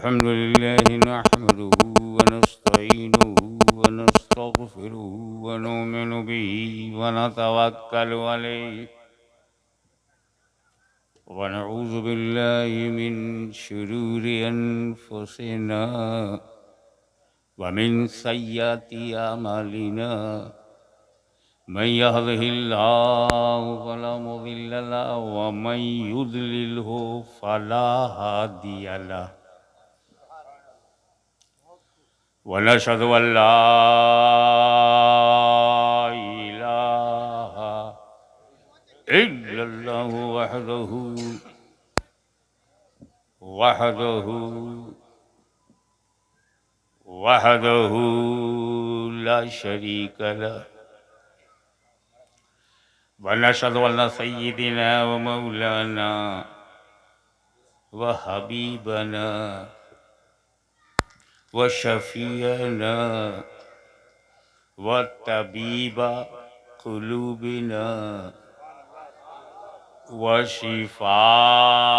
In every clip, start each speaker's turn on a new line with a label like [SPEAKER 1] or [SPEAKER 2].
[SPEAKER 1] अल्हम्दुलिल्लाह नहमदुहु व नस्तईनुहु व नस्तगफिरुहु व नुमिनु बिही व नतवक्कलु अलैहि व नऊज़ु बिल्लाहि मिन शुरूरि अनफुसिना व मिन सय्यिआति अमालिना मन यहदिहिल्लाहु फला मुदिल्ल लहु व मन युद्लिल्हु फला हादिय लहु व नशहदु अल्ला इलाहा इल्लल्लाहु वहदहु वहदहु ला शरीक लहु व नशहदु अन्न सय्यिदना व मौलाना व हबीबना व शफीअना व तबीबा कुलूबिना व शिफाअ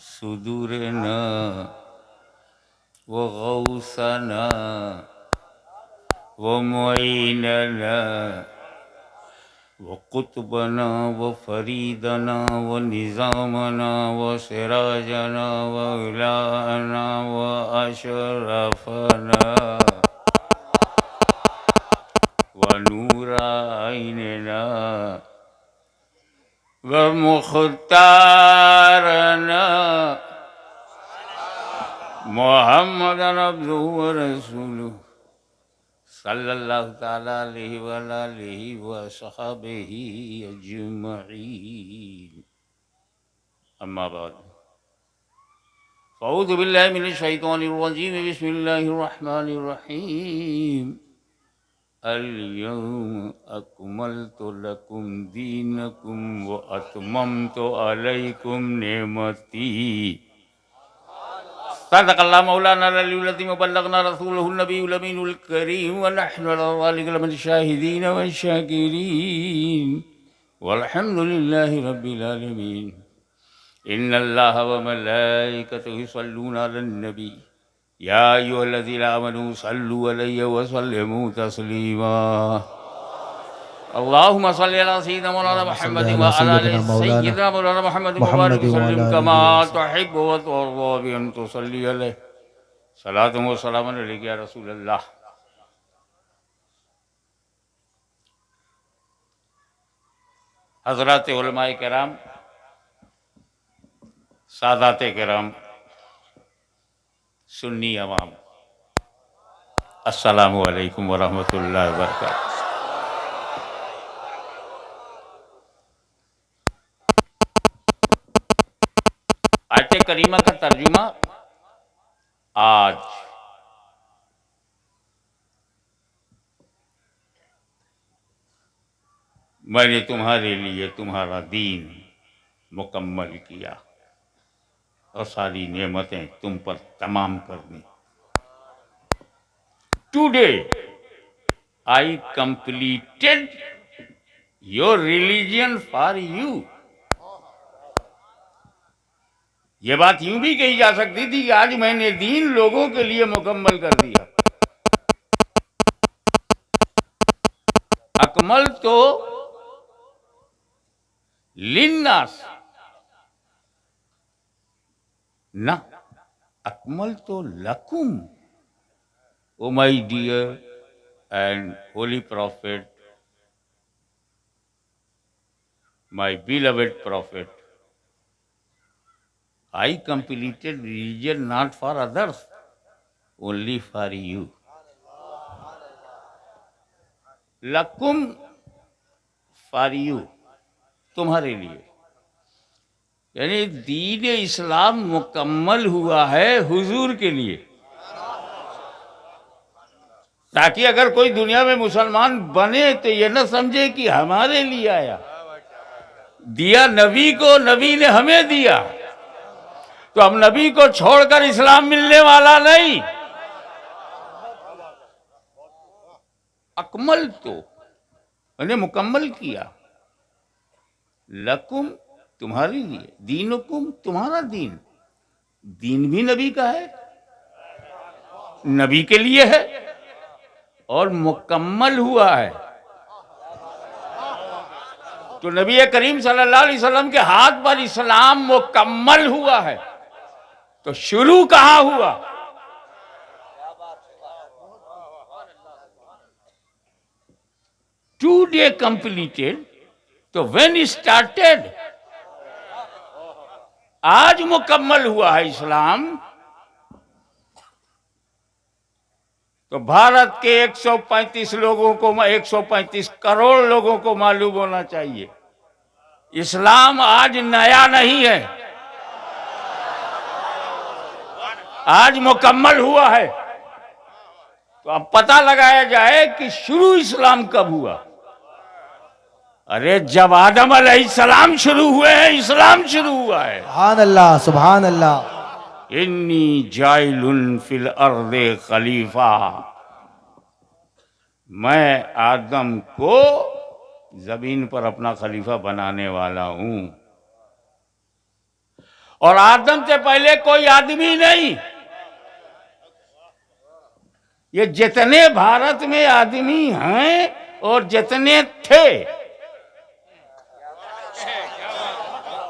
[SPEAKER 1] सुदूरना व गौसना व मुईनना व कुतुबना व फरीदना व निज़ामना व सिराजना व उलाना व अशरफना व नूराइनना व मुख्तारना मुहम्मदन अब्दुहु व रसूलुहु सल्लल्लाहु ताला अलैहि व आलिहि व सहाबिहि अजमईन। अम्मा बाद अऊज़ु बिल्लाहि मिनश शैतानिर रजीम बिस्मिल्लाहिर रहमानिर रहीम। अल यौम अकमलतु लकुम दीनकुम व अतममतु अलैकुम नेमती। सदक़ल्लाहु मौलाना अल-अलीयुल अज़ीम व बल्लगना रसूलहुन नबियुल अमीनुल करीम व नहनु अला ज़ालिका लमिन शाहिदीन व शाकिरीन वल्हम्दुलिल्लाहि रब्बिल आलमीन। इन्नल्लाहा व मलाइकतहु युसल्लूना अलन नबी या अय्युहल्लज़ीना आमनू सल्लु अलैहि व सल्लिमू तस्लीमा। अल्लाहुम्मा सल्लि अला सय्यिदिना मौलाना मुहम्मद व अला आलि सय्यिदिना मौलाना मुहम्मद व बारिक वसल्लिम कमा तुहिब्बु व तुर्ज़ा बि अन तुसल्ली अलैहि सलातु व सलामुन अलैका या रसूलल्लाह। हज़रात उलमाए किराम, सादाते किराम, सुन्नी अवाम, अस्सलामु अलैकुम व रहमतुल्लाहि व बरकातुहू। आयत करीमा का तर्जुमा आज मैंने तुम्हारे लिए तुम्हारा दीन मुकम्मल किया और सारी नेमतें तुम पर तमाम कर दी। Today I completed your religion for you. ये बात यूं भी कही जा सकती थी कि आज मैंने दीन लोगों के लिए मुकम्मल कर दिया। अकमल तो लिन्नास ना, अकमल तो लकुम। O my dear and holy prophet, my beloved prophet, I completed religion not for others, only for you. लकुम फॉर यू, तुम्हारे लिए। यानी दीन इस्लाम मुकम्मल हुआ है हुजूर के लिए, ताकि अगर कोई दुनिया में मुसलमान बने तो ये न समझे कि हमारे लिए आया। दिया नबी को, नबी ने हमें दिया, तो अब नबी को छोड़कर इस्लाम मिलने वाला नहीं। अकमल तो मैंने मुकम्मल किया, लकुम तुम्हारे लिए, दीनुकुम तुम्हारा दीन, दीन भी नबी का है, नबी के लिए है और मुकम्मल हुआ है। तो नबी करीम सल्लल्लाहु अलैहि वसल्लम के हाथ पर इस्लाम मुकम्मल हुआ है, तो शुरू कहां हुआ? टुडे कंप्लीटेड, तो व्हेन स्टार्टेड, आज मुकम्मल हुआ है इस्लाम। तो भारत के 135 लोगों को, 135 करोड़ लोगों को मालूम होना चाहिए, इस्लाम आज नया नहीं है, आज मुकम्मल हुआ है। तो अब पता लगाया जाए कि शुरू इस्लाम कब हुआ। अरे जब आदम अलैहिस्सलाम शुरू हुए हैं, इस्लाम शुरू हुआ है।
[SPEAKER 2] सुभान अल्लाह, सुभान अल्लाह।
[SPEAKER 1] इन्नी जाइलुन फिल अर्दे खलीफा, मैं आदम को जमीन पर अपना खलीफा बनाने वाला हूं। और आदम से पहले कोई आदमी नहीं। ये जितने भारत में आदमी हैं और जितने थे,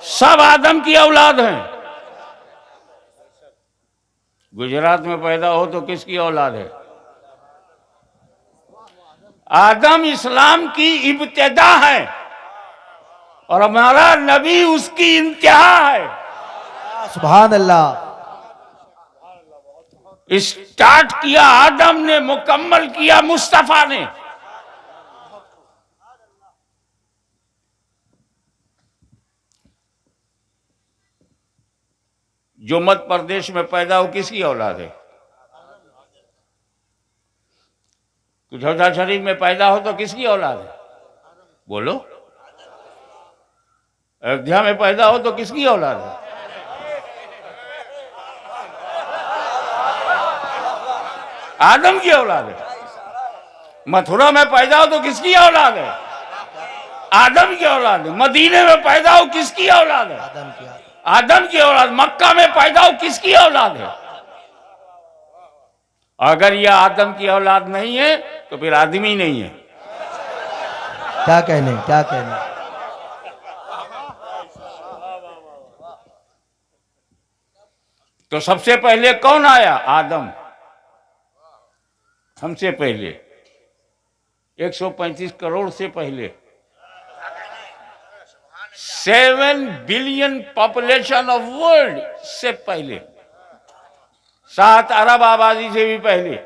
[SPEAKER 1] सब आदम की औलाद हैं। गुजरात में पैदा हो तो किसकी औलाद है? आदम इस्लाम की इब्तिदा है और हमारा नबी उसकी इंतहा है।
[SPEAKER 2] सुभान अल्लाह।
[SPEAKER 1] स्टार्ट किया आदम ने, मुकम्मल किया मुस्तफा ने। जो मध्य प्रदेश में पैदा हो, किसकी औलाद है? झौझा शरीफ में पैदा हो तो किसकी औलाद है? बोलो। अयोध्या में पैदा हो तो किसकी औलाद है? आदम की औलाद है। मथुरा में पैदा हो तो किसकी औलाद है? आदम की औलाद है। मदीने में पैदा हो, किसकी औलाद है? आदम की औलाद। मक्का में पैदा हो, किसकी औलाद है? अगर यह आदम की औलाद नहीं है तो फिर आदमी नहीं है।
[SPEAKER 2] क्या कहने, क्या कहने।
[SPEAKER 1] तो सबसे पहले कौन आया? आदम। हमसे पहले, 135 करोड़ से पहले, 7 बिलियन पॉपुलेशन ऑफ वर्ल्ड से पहले, 7 अरब आबादी से भी पहले,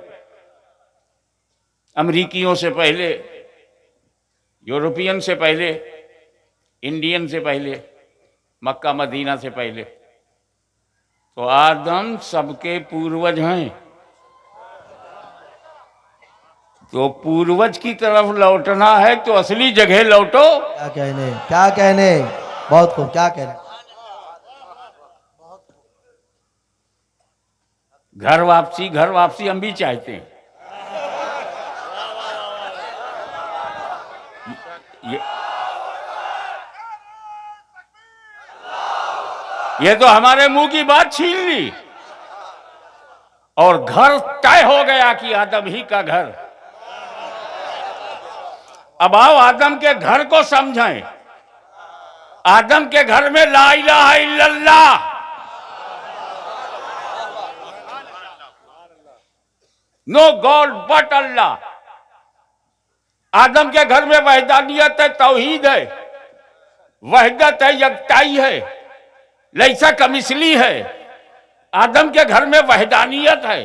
[SPEAKER 1] अमरीकियों से पहले, यूरोपियन से पहले, इंडियन से पहले, मक्का मदीना से पहले। तो आदम सबके पूर्वज हैं। तो पूर्वज की तरफ लौटना है तो असली जगह लौटो।
[SPEAKER 2] क्या कहने, क्या कहने। बहुत खूब, क्या कहने।
[SPEAKER 1] घर वापसी, घर वापसी हम भी चाहते हैं। ये तो हमारे मुंह की बात छीन ली और घर तय हो गया कि आदम ही का घर। अब आओ आदम के घर को समझें। आदम के घर में ला इलाहा इल्लल्लाह, नो गॉड बट अल्लाह। आदम के घर में वहदानियत है, तौहीद है, वहदत है, यकताई है, लैसा कमिसली है। आदम के घर में वहदानियत है।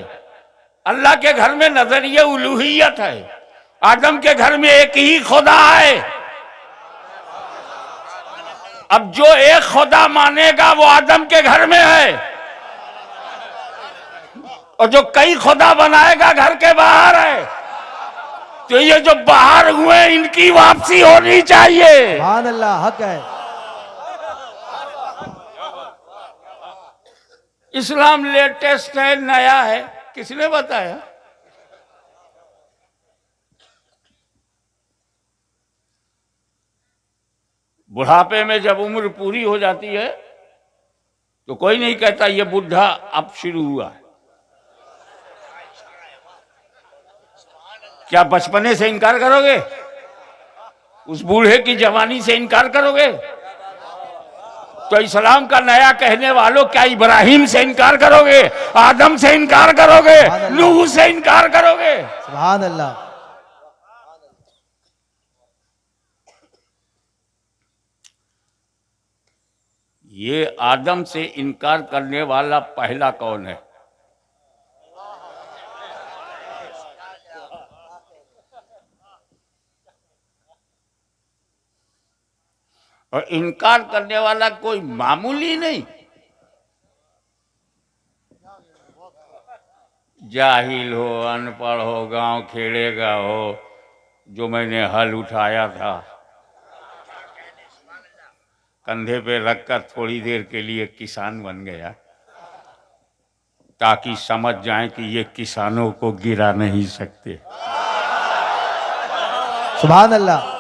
[SPEAKER 1] अल्लाह के घर में नजरिया उलूहियत है। आदम के घर में एक ही खुदा है। अब जो एक खुदा मानेगा वो आदम के घर में है, और जो कई खुदा बनाएगा घर के बाहर है। तो ये जो बाहर हुए इनकी वापसी होनी चाहिए।
[SPEAKER 2] सुभान अल्लाह, हक है।
[SPEAKER 1] इस्लाम लेटेस्ट है, नया है। किसने बताया? बुढ़ापे में जब उम्र पूरी हो जाती है तो कोई नहीं कहता ये बुढ़ा अब शुरू हुआ है। क्या बचपने से इनकार करोगे? उस बूढ़े की जवानी से इनकार करोगे? तो इस्लाम का नया कहने वालों, क्या इब्राहिम से इनकार करोगे? आदम से इनकार करोगे? नूह से इनकार करोगे?
[SPEAKER 2] सुभान अल्लाह।
[SPEAKER 1] ये आदम से इनकार करने वाला पहला कौन है? और इनकार करने वाला कोई मामूली नहीं, जाहिल हो, अनपढ़ हो, गांव खेड़े का हो, जो मैंने हल उठाया था कंधे पे रखकर थोड़ी देर के लिए किसान बन गया, ताकि समझ जाएं कि ये किसानों को गिरा नहीं सकते।
[SPEAKER 2] सुभान अल्लाह।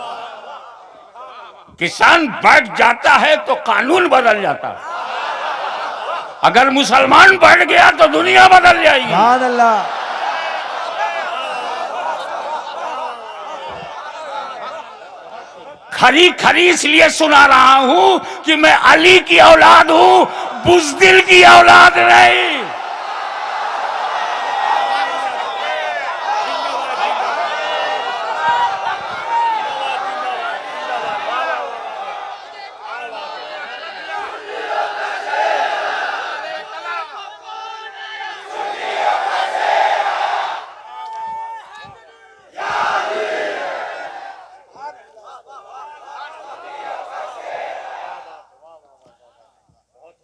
[SPEAKER 1] किसान बैठ जाता है तो कानून बदल जाता है। अगर मुसलमान बैठ गया तो दुनिया बदल जाएगी।
[SPEAKER 2] सुभान अल्लाह।
[SPEAKER 1] खरी खरी इसलिए सुना रहा हूं कि मैं अली की औलाद हूं, बुज़दिल की औलाद नहीं।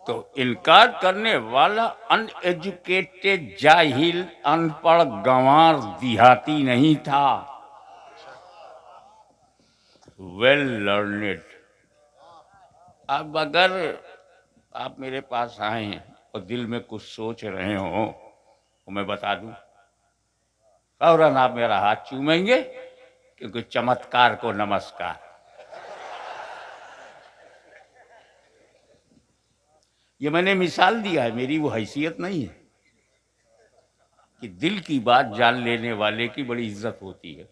[SPEAKER 1] तो इनकार करने वाला अनएजुकेटेड, जाहिल, अनपढ़, गंवार, देहाती नहीं था, वेल लर्नेड। अब अगर आप मेरे पास आए हैं और दिल में कुछ सोच रहे हो तो मैं बता दूं, फौरन आप मेरा हाथ चूमेंगे, क्योंकि चमत्कार को नमस्कार। ये मैंने मिसाल दिया है, मेरी वो हैसियत नहीं है कि दिल की बात जान लेने वाले की बड़ी इज्जत होती है।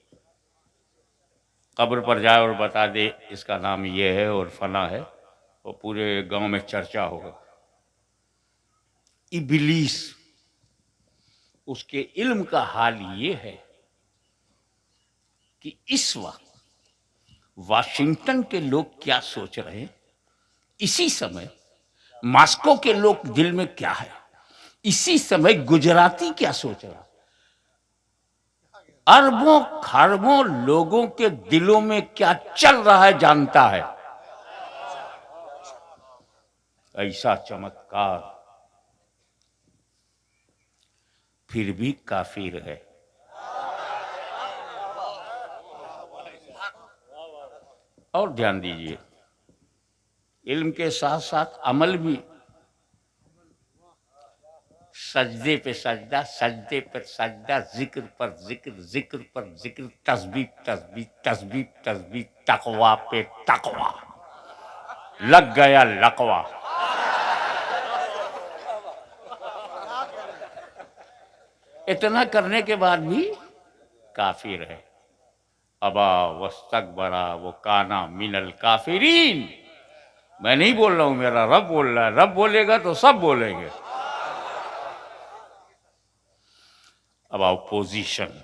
[SPEAKER 1] कब्र पर जाए और बता दे इसका नाम ये है और फला है, और पूरे गांव में चर्चा होगा। इब्लीस, उसके इल्म का हाल ये है कि इस वक्त वाशिंगटन के लोग क्या सोच रहे हैं, इसी समय मॉस्को के लोग दिल में क्या है, इसी समय गुजराती क्या सोच रहा है, अरबों खरबों लोगों के दिलों में क्या चल रहा है जानता है। ऐसा चमत्कार फिर भी काफिर है। और ध्यान दीजिए, इल्म के साथ साथ अमल भी। सजदे पे सजदा, सजदे पर सजदा, जिक्र पर जिक्र, जिक्र पर जिक्र, तस्बीह तस्बीह, तस्बीह तस्बीह, तकवा पे तकवा, लग गया लकवा। इतना करने के बाद भी काफिर है। अबा वस्तकबरा वो काना मिनल काफिरीन। मैं नहीं बोल रहा हूं, मेरा रब बोल रहा है। रब बोलेगा तो सब बोलेंगे। अब अपोजिशन,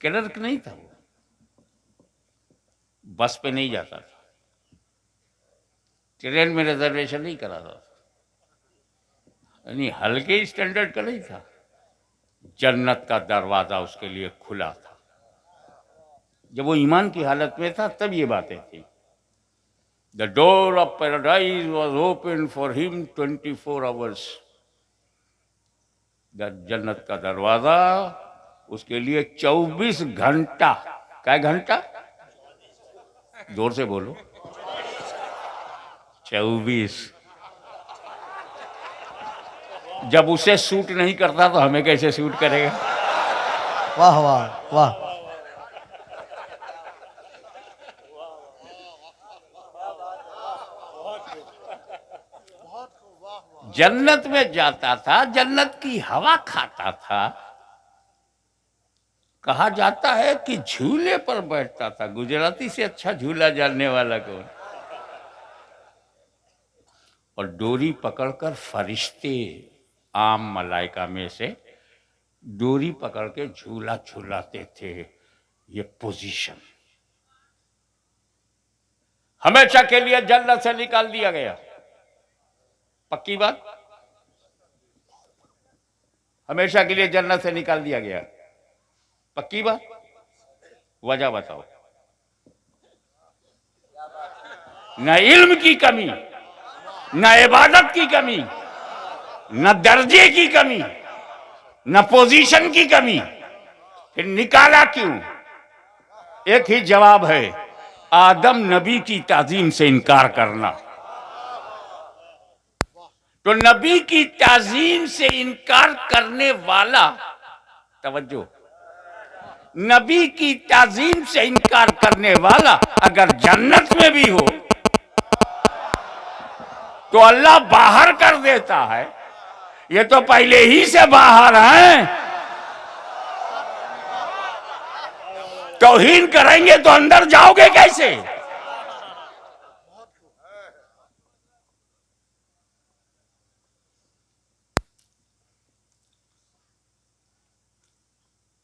[SPEAKER 1] क्लर्क नहीं था वो, बस पे नहीं जाता था, ट्रेन में रिजर्वेशन नहीं कराता था, यानी हल्के स्टैंडर्ड का नहीं था। जन्नत का दरवाजा उसके लिए खुला था। जब वो ईमान की हालत में था तब ये बातें थी। The door of paradise was open for him 24 hours. जन्नत का दरवाजा उसके लिए 24 घंटा। क्या घंटा? जोर से बोलो। 24। जब उसे सूट नहीं करता तो हमें कैसे सूट करेगा?
[SPEAKER 2] वाह वाह वाह।
[SPEAKER 1] जन्नत में जाता था, जन्नत की हवा खाता था। कहा जाता है कि झूले पर बैठता था। गुजराती से अच्छा झूला जानने वाला कौन? और डोरी पकड़कर फरिश्ते, आम मलाइका में से डोरी पकड़ के झूला झूलाते थे। ये पोजीशन हमेशा के लिए जन्नत से निकाल दिया गया। पक्की बात, हमेशा के लिए जन्नत से निकाल दिया गया। पक्की बात, वजह बताओ। न इल्म की कमी, न इबादत की कमी, न दर्जे की कमी, न पोजीशन की कमी, फिर निकाला क्यों? एक ही जवाब है, आदम नबी की ताजीम से इनकार करना। तो नबी की ताजीम से इनकार करने वाला, तवज्जो, नबी की ताजीम से इनकार करने वाला अगर जन्नत में भी हो तो अल्लाह बाहर कर देता है। ये तो पहले ही से बाहर हैं। तौहीन करेंगे तो अंदर जाओगे कैसे?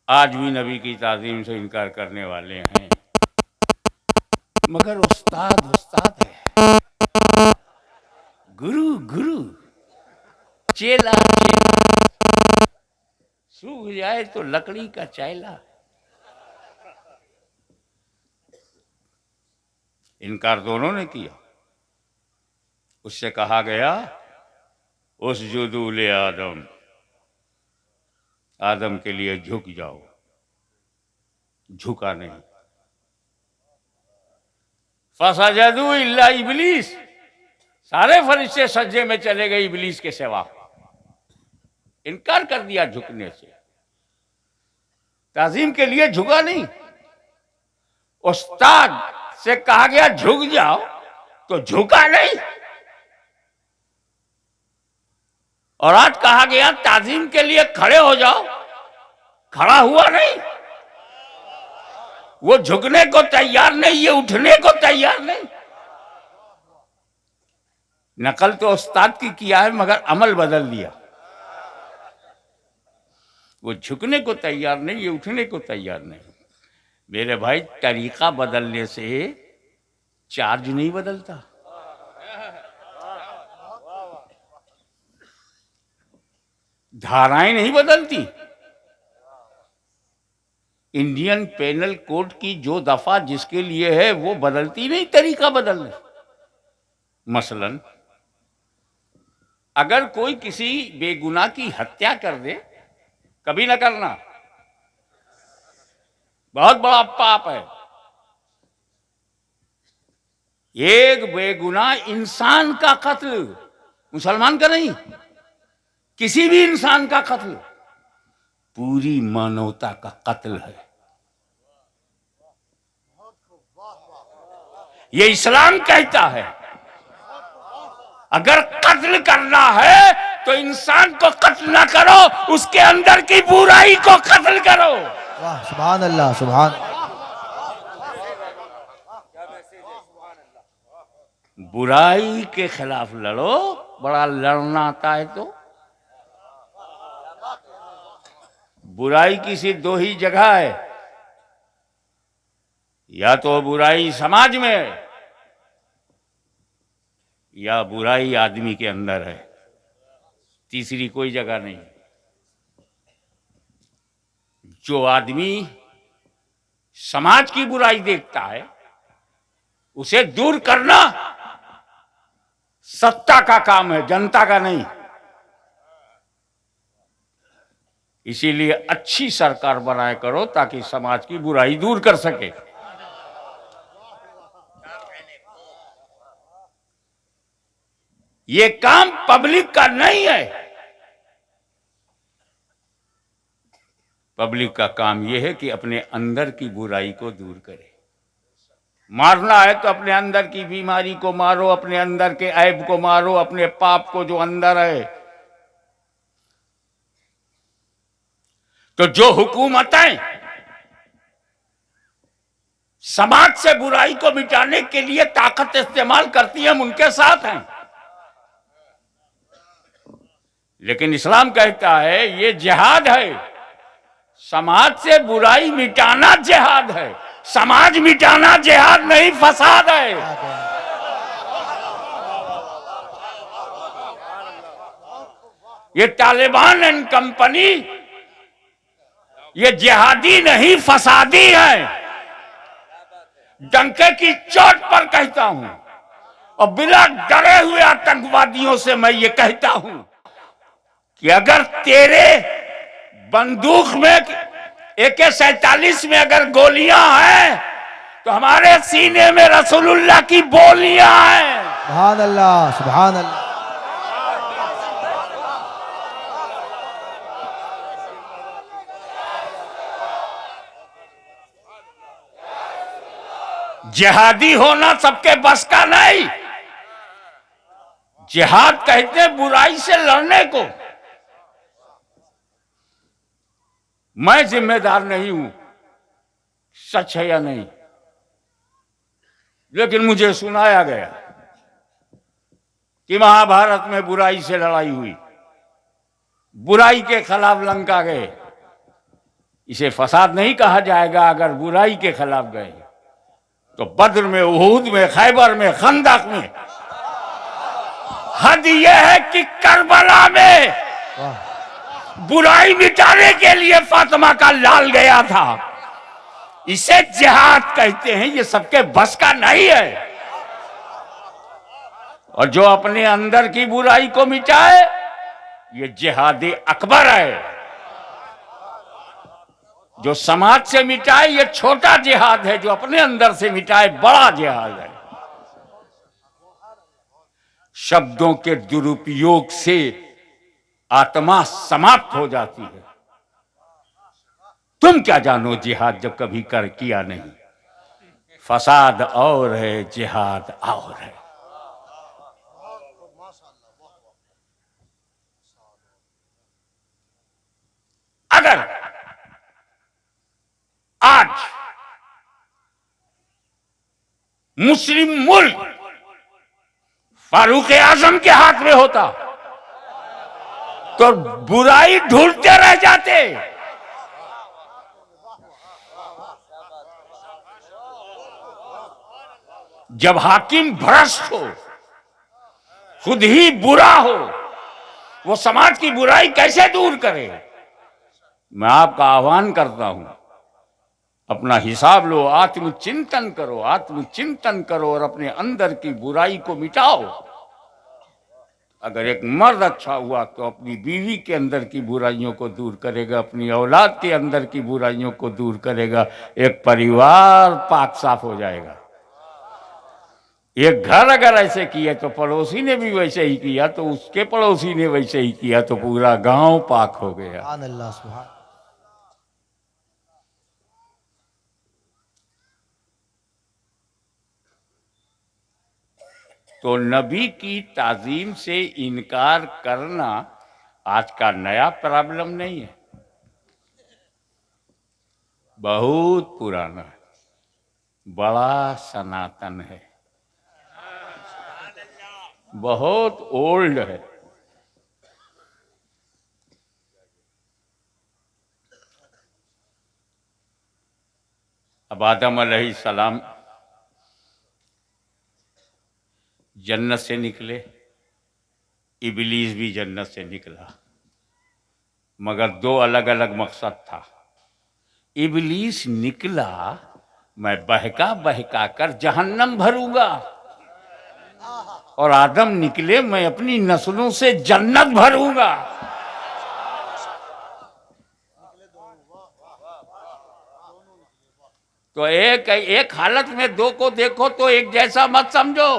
[SPEAKER 1] आज भी नबी की ताजीम से इनकार करने वाले हैं, मगर उस्ताद उस्ताद है, गुरु गुरु, चेला चेला, सूख जाए तो लकड़ी का चैला। इनकार दोनों ने किया। उससे कहा गया उसजुदू ले आदम, आदम के लिए झुक जाओ, झुका नहीं। फसजदू इल्ला इबलीस, सारे फरिश्ते सज्जे में चले गए इबलीस के सिवा। इनकार कर दिया झुकने से। ताजीम के लिए झुका नहीं। उस्ताद से कहा गया झुक जाओ तो झुका नहीं। और आज कहा गया ताजीम के लिए खड़े हो जाओ, खड़ा हुआ नहीं। वो झुकने को तैयार नहीं, ये उठने को तैयार नहीं। नकल तो उस्ताद की किया है मगर अमल बदल दिया। वो झुकने को तैयार नहीं, ये उठने को तैयार नहीं। मेरे भाई, तरीका बदलने से चार्ज नहीं बदलता। धाराएं नहीं बदलती। इंडियन पेनल कोड की जो दफा जिसके लिए है वो बदलती नहीं, तरीका बदलने। मसलन अगर कोई किसी बेगुनाह की हत्या कर दे, कभी ना करना, बहुत बड़ा पाप है। एक बेगुनाह इंसान का कत्ल, मुसलमान का नहीं, किसी भी इंसान का कत्ल पूरी मानवता का कत्ल है। ये इस्लाम कहता है अगर कत्ल करना है तो इंसान को कत्ल ना करो, उसके अंदर की बुराई को कत्ल करो।
[SPEAKER 2] वाह, सुभान अल्लाह, सुभान।
[SPEAKER 1] बुराई के खिलाफ लड़ो। बड़ा लड़ना आता है तो बुराई की सिर्फ दो ही जगह है, या तो बुराई समाज में है या बुराई आदमी के अंदर है। तीसरी कोई जगह नहीं। जो आदमी समाज की बुराई देखता है उसे दूर करना सत्ता का काम है, जनता का नहीं। इसीलिए अच्छी सरकार बनाए करो ताकि समाज की बुराई दूर कर सके। ये काम पब्लिक का नहीं है। पब्लिक का काम यह है कि अपने अंदर की बुराई को दूर करे। मारना है तो अपने अंदर की बीमारी को मारो, अपने अंदर के ऐब को मारो, अपने पाप को जो अंदर है। तो जो हुकूमतें समाज से बुराई को मिटाने के लिए ताकत इस्तेमाल करती हैं, हम उनके साथ हैं। लेकिन इस्लाम कहता है ये जिहाद है, समाज से बुराई मिटाना जिहाद है, समाज मिटाना जिहाद नहीं, फसाद है। ये तालिबान एंड कंपनी ये जिहादी नहीं फसादी है। डंके की चोट पर कहता हूं और बिना डरे हुए आतंकवादियों से मैं ये कहता हूं कि अगर तेरे बंदूक में AK-47 में अगर गोलियां हैं तो हमारे सीने में रसूलुल्लाह की बोलियां हैं।
[SPEAKER 2] सुभान अल्लाह, सुभान अल्लाह।
[SPEAKER 1] जिहादी होना सबके बस का नहीं। जिहाद कहते हैं बुराई से लड़ने को। मैं जिम्मेदार नहीं हूं सच है या नहीं, लेकिन मुझे सुनाया गया कि महाभारत में बुराई से लड़ाई हुई, बुराई के खिलाफ लंका गए। इसे फसाद नहीं कहा जाएगा अगर बुराई के खिलाफ गए। तो बद्र में, उहूद में, खैबर में, खंदक में। हद यह है कि करबला में बुराई मिटाने के लिए फातिमा का लाल गया था। इसे जिहाद कहते हैं, ये सबके बस का नहीं है। और जो अपने अंदर की बुराई को मिटाए ये जिहादी अकबर है। जो समाज से मिटाए ये छोटा जिहाद है, जो अपने अंदर से मिटाए बड़ा जिहाद है। शब्दों के दुरुपयोग से आत्मा समाप्त हो जाती है। तुम क्या जानो जिहाद जब कभी किया नहीं। फसाद और है, जिहाद और है। अगर आज मुस्लिम मुल्क फारूक आजम के हाथ में होता तो बुराई ढूंढते रह जाते। जब हाकिम भ्रष्ट हो, खुद ही बुरा हो, वो समाज की बुराई कैसे दूर करे। मैं आपका आह्वान करता हूं, अपना हिसाब लो, आत्मचिंतन करो, आत्मचिंतन करो और अपने अंदर की बुराई को मिटाओ। अगर एक मर्द अच्छा हुआ तो अपनी बीवी के अंदर की बुराइयों को दूर करेगा, अपनी औलाद के अंदर की बुराइयों को दूर करेगा। एक परिवार पाक साफ हो जाएगा। एक घर अगर ऐसे किया तो पड़ोसी ने भी वैसे ही किया, तो उसके पड़ोसी ने वैसे ही किया, तो पूरा गांव पाक हो गया।
[SPEAKER 2] सुभान अल्लाह, सुभान।
[SPEAKER 1] तो नबी की ताजीम से इनकार करना आज का नया प्रॉब्लम नहीं है, बहुत पुराना, बड़ा सनातन है, बहुत ओल्ड है। अब आदम अलैहिस्सलाम जन्नत से निकले, इबलीस भी जन्नत से निकला, मगर दो अलग अलग मकसद था। इबलीस निकला, मैं बहका बहका कर जहन्नम भरूंगा, और आदम निकले, मैं अपनी नस्लों से जन्नत भरूंगा। तो एक हालत में दो को देखो तो एक जैसा मत समझो।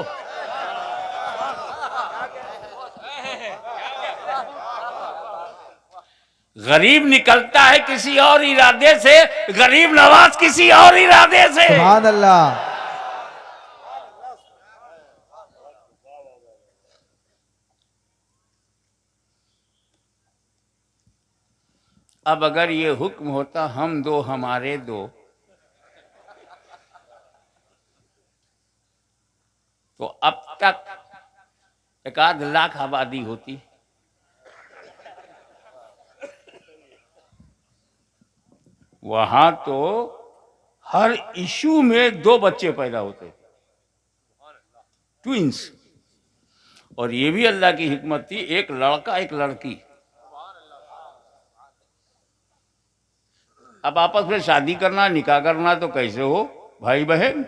[SPEAKER 1] गरीब निकलता है किसी और इरादे से, गरीब नवाज किसी और इरादे से।
[SPEAKER 2] सुभान अल्लाह।
[SPEAKER 1] अब अगर ये हुक्म होता हम दो हमारे दो, तो अब तक 1,00,000 आबादी होती। वहां तो हर इशू में 2 बच्चे पैदा होते थे, ट्विंस। और ये भी अल्लाह की हिकमत थी, एक लड़का एक लड़की। अब आपस में शादी करना, निकाह करना तो कैसे हो भाई बहन?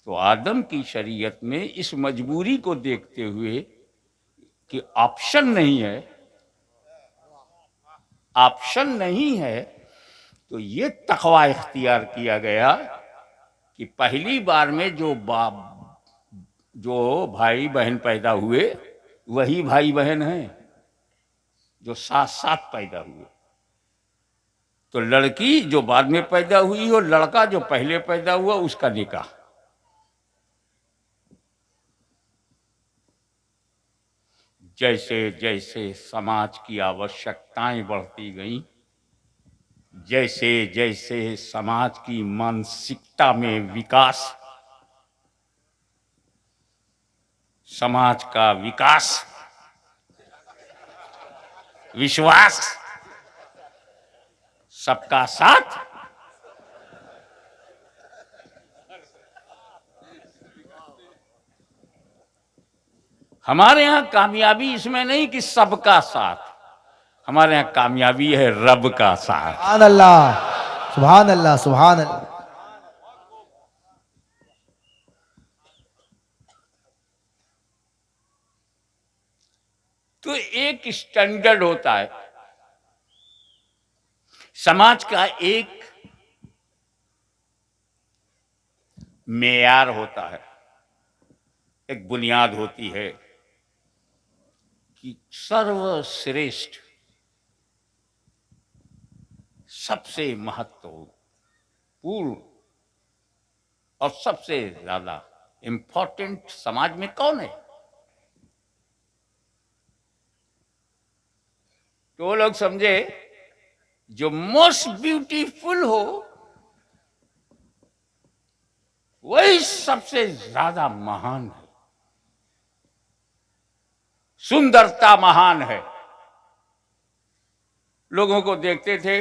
[SPEAKER 1] तो आदम की शरीयत में इस मजबूरी को देखते हुए कि ऑप्शन नहीं है, ऑप्शन नहीं है, तो ये तकवा इख्तियार किया गया कि पहली बार में जो भाई बहन पैदा हुए वही भाई बहन हैं जो साथ साथ पैदा हुए। तो लड़की जो बाद में पैदा हुई और लड़का जो पहले पैदा हुआ, उसका निकाह। जैसे जैसे समाज की आवश्यकताएं बढ़ती गईं, जैसे जैसे समाज की मानसिकता में विकास, समाज का विकास, विश्वास, सबका साथ, हमारे यहाँ कामयाबी इसमें नहीं कि सबका साथ, हमारे यहाँ कामयाबी है रब का साथ।
[SPEAKER 2] सुभान अल्लाह, सुभान अल्लाह, सुभान अल्लाह।
[SPEAKER 1] तो एक स्टैंडर्ड होता है, समाज का एक मेयार होता है, एक बुनियाद होती है कि सर्वश्रेष्ठ, सबसे महत्वपूर्ण और सबसे ज्यादा इंपॉर्टेंट समाज में कौन है? तो वो लोग समझे जो मोस्ट ब्यूटीफुल हो वही सबसे ज्यादा महान है, सुंदरता महान है। लोगों को देखते थे,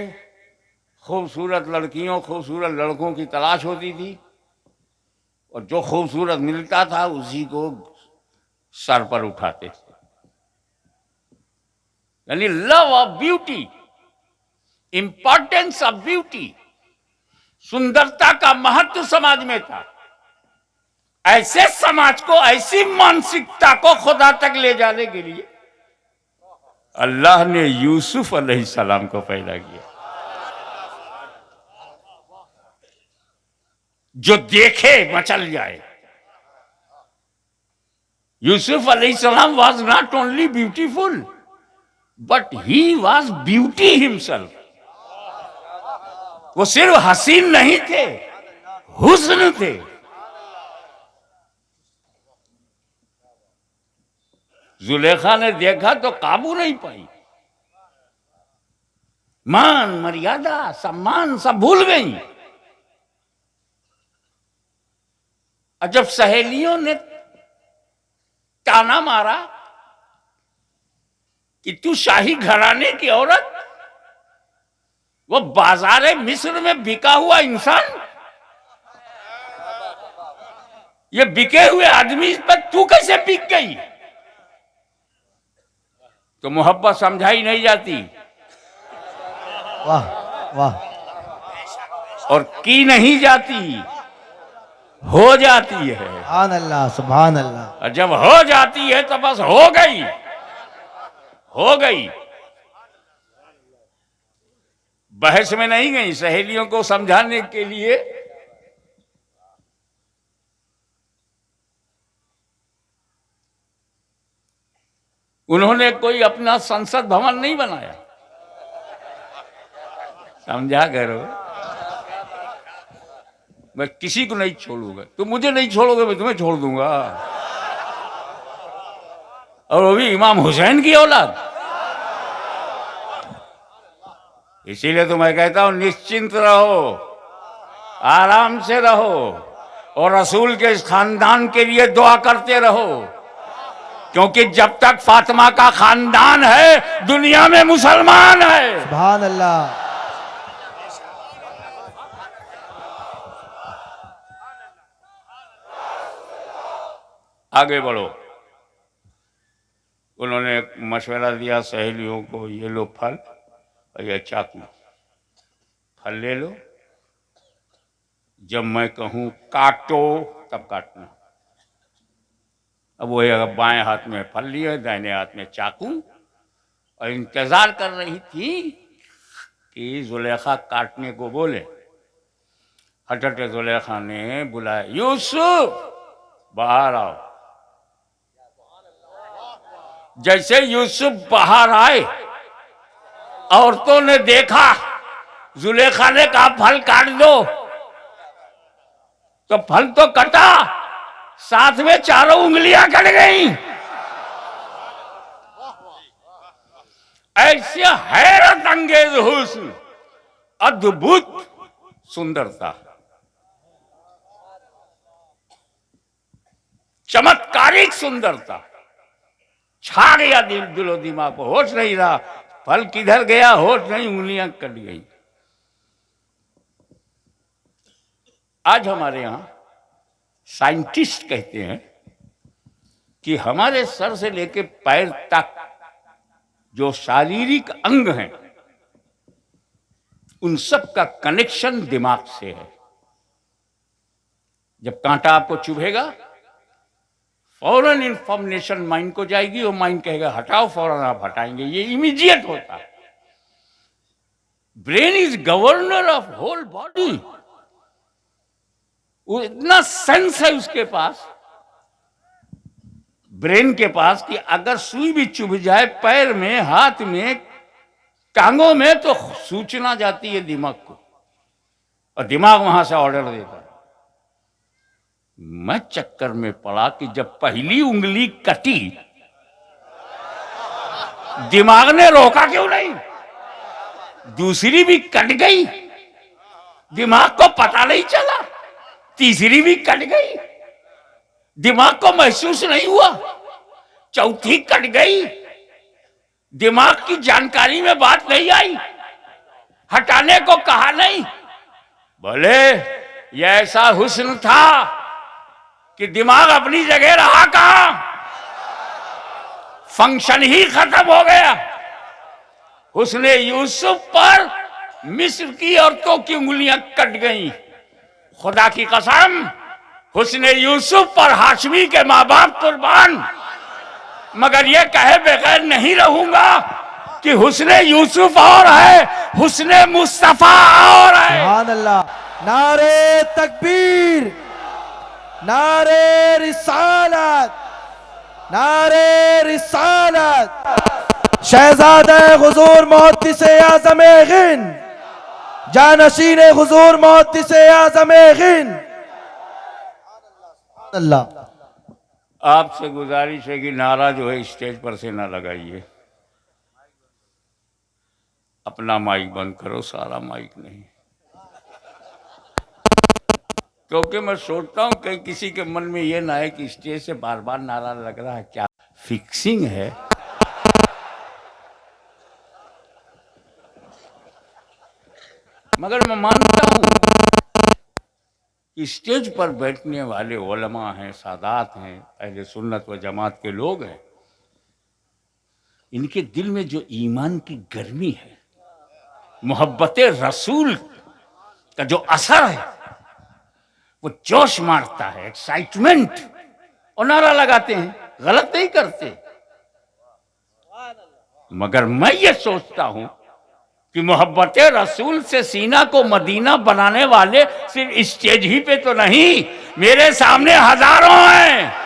[SPEAKER 1] खूबसूरत लड़कियों खूबसूरत लड़कों की तलाश होती थी, और जो खूबसूरत मिलता था उसी को सर पर उठाते थे। यानी love of beauty, importance of beauty, सुंदरता का महत्व समाज में था। ऐसे समाज को, ऐसी मानसिकता को खुदा तक ले जाने के लिए अल्लाह ने यूसुफ अलैहिस्सलाम को पैदा किया। जो देखे मचल जाए। यूसुफ अलैहिस्सलाम was not only beautiful, but he was beauty himself. वो सिर्फ हसीन नहीं थे, हुस्न थे। जुलेखा ने देखा तो काबू नहीं पाई, मान मर्यादा सम्मान सब भूल गई। और जब सहेलियों ने ताना मारा कि तू शाही घराने की औरत, वो बाजारे मिस्र में बिका हुआ इंसान, ये बिके हुए आदमी पर तू कैसे बिक गई? तो मोहब्बत समझाई नहीं जाती,
[SPEAKER 2] वाह वाह,
[SPEAKER 1] और की नहीं जाती, हो जाती है।
[SPEAKER 2] सुभान अल्लाह, सुभान अल्लाह।
[SPEAKER 1] और जब हो जाती है तो बस हो गई, हो गई। बहस में नहीं गई, सहेलियों को समझाने के लिए उन्होंने कोई अपना संसद भवन नहीं बनाया। समझा करो, मैं किसी को नहीं छोड़ूंगा, तुम मुझे नहीं छोड़ोगे मैं तुम्हें छोड़ दूंगा। और वो भी इमाम हुसैन की औलाद। इसीलिए तो मैं कहता हूं निश्चिंत रहो, आराम से रहो और रसूल के इस खानदान के लिए दुआ करते रहो, क्योंकि जब तक फातिमा का खानदान है दुनिया में मुसलमान है।
[SPEAKER 2] सुभान अल्लाह।
[SPEAKER 1] आगे बढ़ो। उन्होंने मशवरा दिया सहेलियों को, ये लो फल और ये चाकू, फल ले लो, जब मैं कहूं काटो तब काटना। अब वो बाएं हाथ में फल लिए, दाहिने हाथ में चाकू, और इंतजार कर रही थी कि जुलेखा काटने को बोले। हठट जुलेखा ने बुलाया, यूसुफ बाहर आओ। जैसे यूसुफ बाहर आए, औरतों ने देखा, जुलेखा ने कहा फल काट दो, तो फल तो कटा, साथ में चारों उंगलियां कट गई। ऐसे हैरत अंगेज हुस्न, अद्भुत सुंदरता, चमत्कारिक सुंदरता छा गया दिलो दिमाग को। होश नहीं रहा, फल किधर गया होश नहीं, उंगलियां कट गई। आज हमारे यहां साइंटिस्ट कहते हैं कि हमारे सर से लेकर पैर तक जो शारीरिक अंग हैं उन सब का कनेक्शन दिमाग से है। जब कांटा आपको चुभेगा, फौरन इंफॉर्मेशन माइंड को जाएगी और माइंड कहेगा हटाओ, फौरन आप हटाएंगे। ये इमीडिएट होता है। Brain is governor of whole body. वो इतना सेंस है उसके पास, ब्रेन के पास, कि अगर सुई भी चुभ जाए पैर में, हाथ में, टांगों में, तो सूचना जाती है दिमाग को और दिमाग वहां से ऑर्डर देता है। मैं चक्कर में पड़ा कि जब पहली उंगली कटी, दिमाग ने रोका क्यों नहीं? दूसरी भी कट गई, दिमाग को पता नहीं चला। तीसरी भी कट गई, दिमाग को महसूस नहीं हुआ। चौथी कट गई, दिमाग की जानकारी में बात नहीं आई, हटाने को कहा नहीं। बोले ये ऐसा हुस्न था कि दिमाग अपनी जगह रहा कहां, फंक्शन ही खत्म हो गया। हुस्ने यूसुफ पर मिस्र की औरतों की उंगलियां कट गईं। खुदा की कसम, हुस्ने यूसुफ पर हाशमी के माँ बाप कुर्बान, मगर ये कहे बगैर नहीं रहूंगा कि हुस्ने यूसुफ और है, हुस्ने मुस्तफा और है।
[SPEAKER 2] सुभान अल्लाह। नारे तकबीर, नारे रिसालत, नारे रिसालत। शहजादा हुजूर मुहद्दिस-ए आज़म-ए हिंद, जानशीन हुजूर मुहद्दिस-ए आज़म-ए हिंद। अल्लाह।
[SPEAKER 1] आपसे गुजारिश है कि नारा जो है स्टेज पर से ना लगाइए। अपना माइक बंद करो, सारा माइक नहीं, क्योंकि मैं सोचता हूं कि किसी के मन में ये ना है कि स्टेज से बार बार नारा लग रहा है, क्या फिक्सिंग है? मगर मैं मानता हूं कि स्टेज पर बैठने वाले उलमा हैं, सादात हैं, अहले सुन्नत व जमात के लोग हैं, इनके दिल में जो ईमान की गर्मी है, मोहब्बत रसूल का जो असर है, वो जोश मारता है, एक्साइटमेंट, और नारा लगाते हैं। गलत नहीं करते, मगर मैं ये सोचता हूं कि मोहब्बत रसूल से सीना को मदीना बनाने वाले सिर्फ स्टेज ही पे तो नहीं, मेरे सामने हजारों हैं।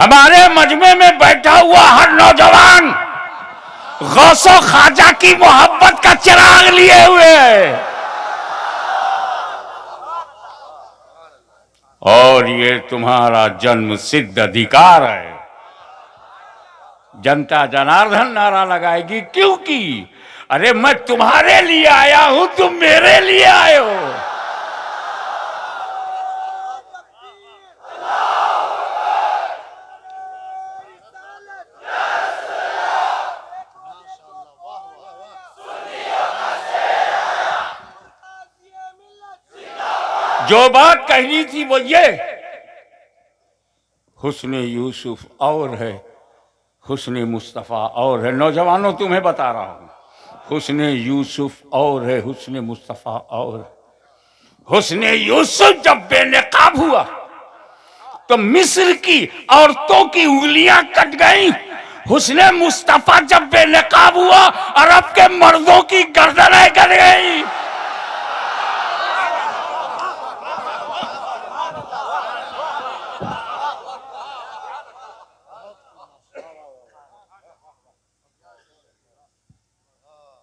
[SPEAKER 1] हमारे मजमे में बैठा हुआ हर नौजवान गौसो ख्वाजा की मोहब्बत का चिराग लिए हुए है और ये तुम्हारा जन्म सिद्ध अधिकार है। जनता जनार्दन नारा लगाएगी क्योंकि अरे मैं तुम्हारे लिए आया हूं, तुम मेरे लिए आए हो। जो बात कहनी थी वो ये, हुस्न यूसुफ और है, हुस्न मुस्तफ़ा और है। नौजवानों तुम्हें बता रहा हूं, हुस्न यूसुफ और है, हुस्न मुस्तफ़ा और है। हुस्न यूसुफ जब बेनकाब हुआ तो मिस्र की औरतों की उंगलियां कट गईं। हुस्न मुस्तफ़ा जब बेनकाब हुआ अरब के मर्दों की गर्दनें कट गईं।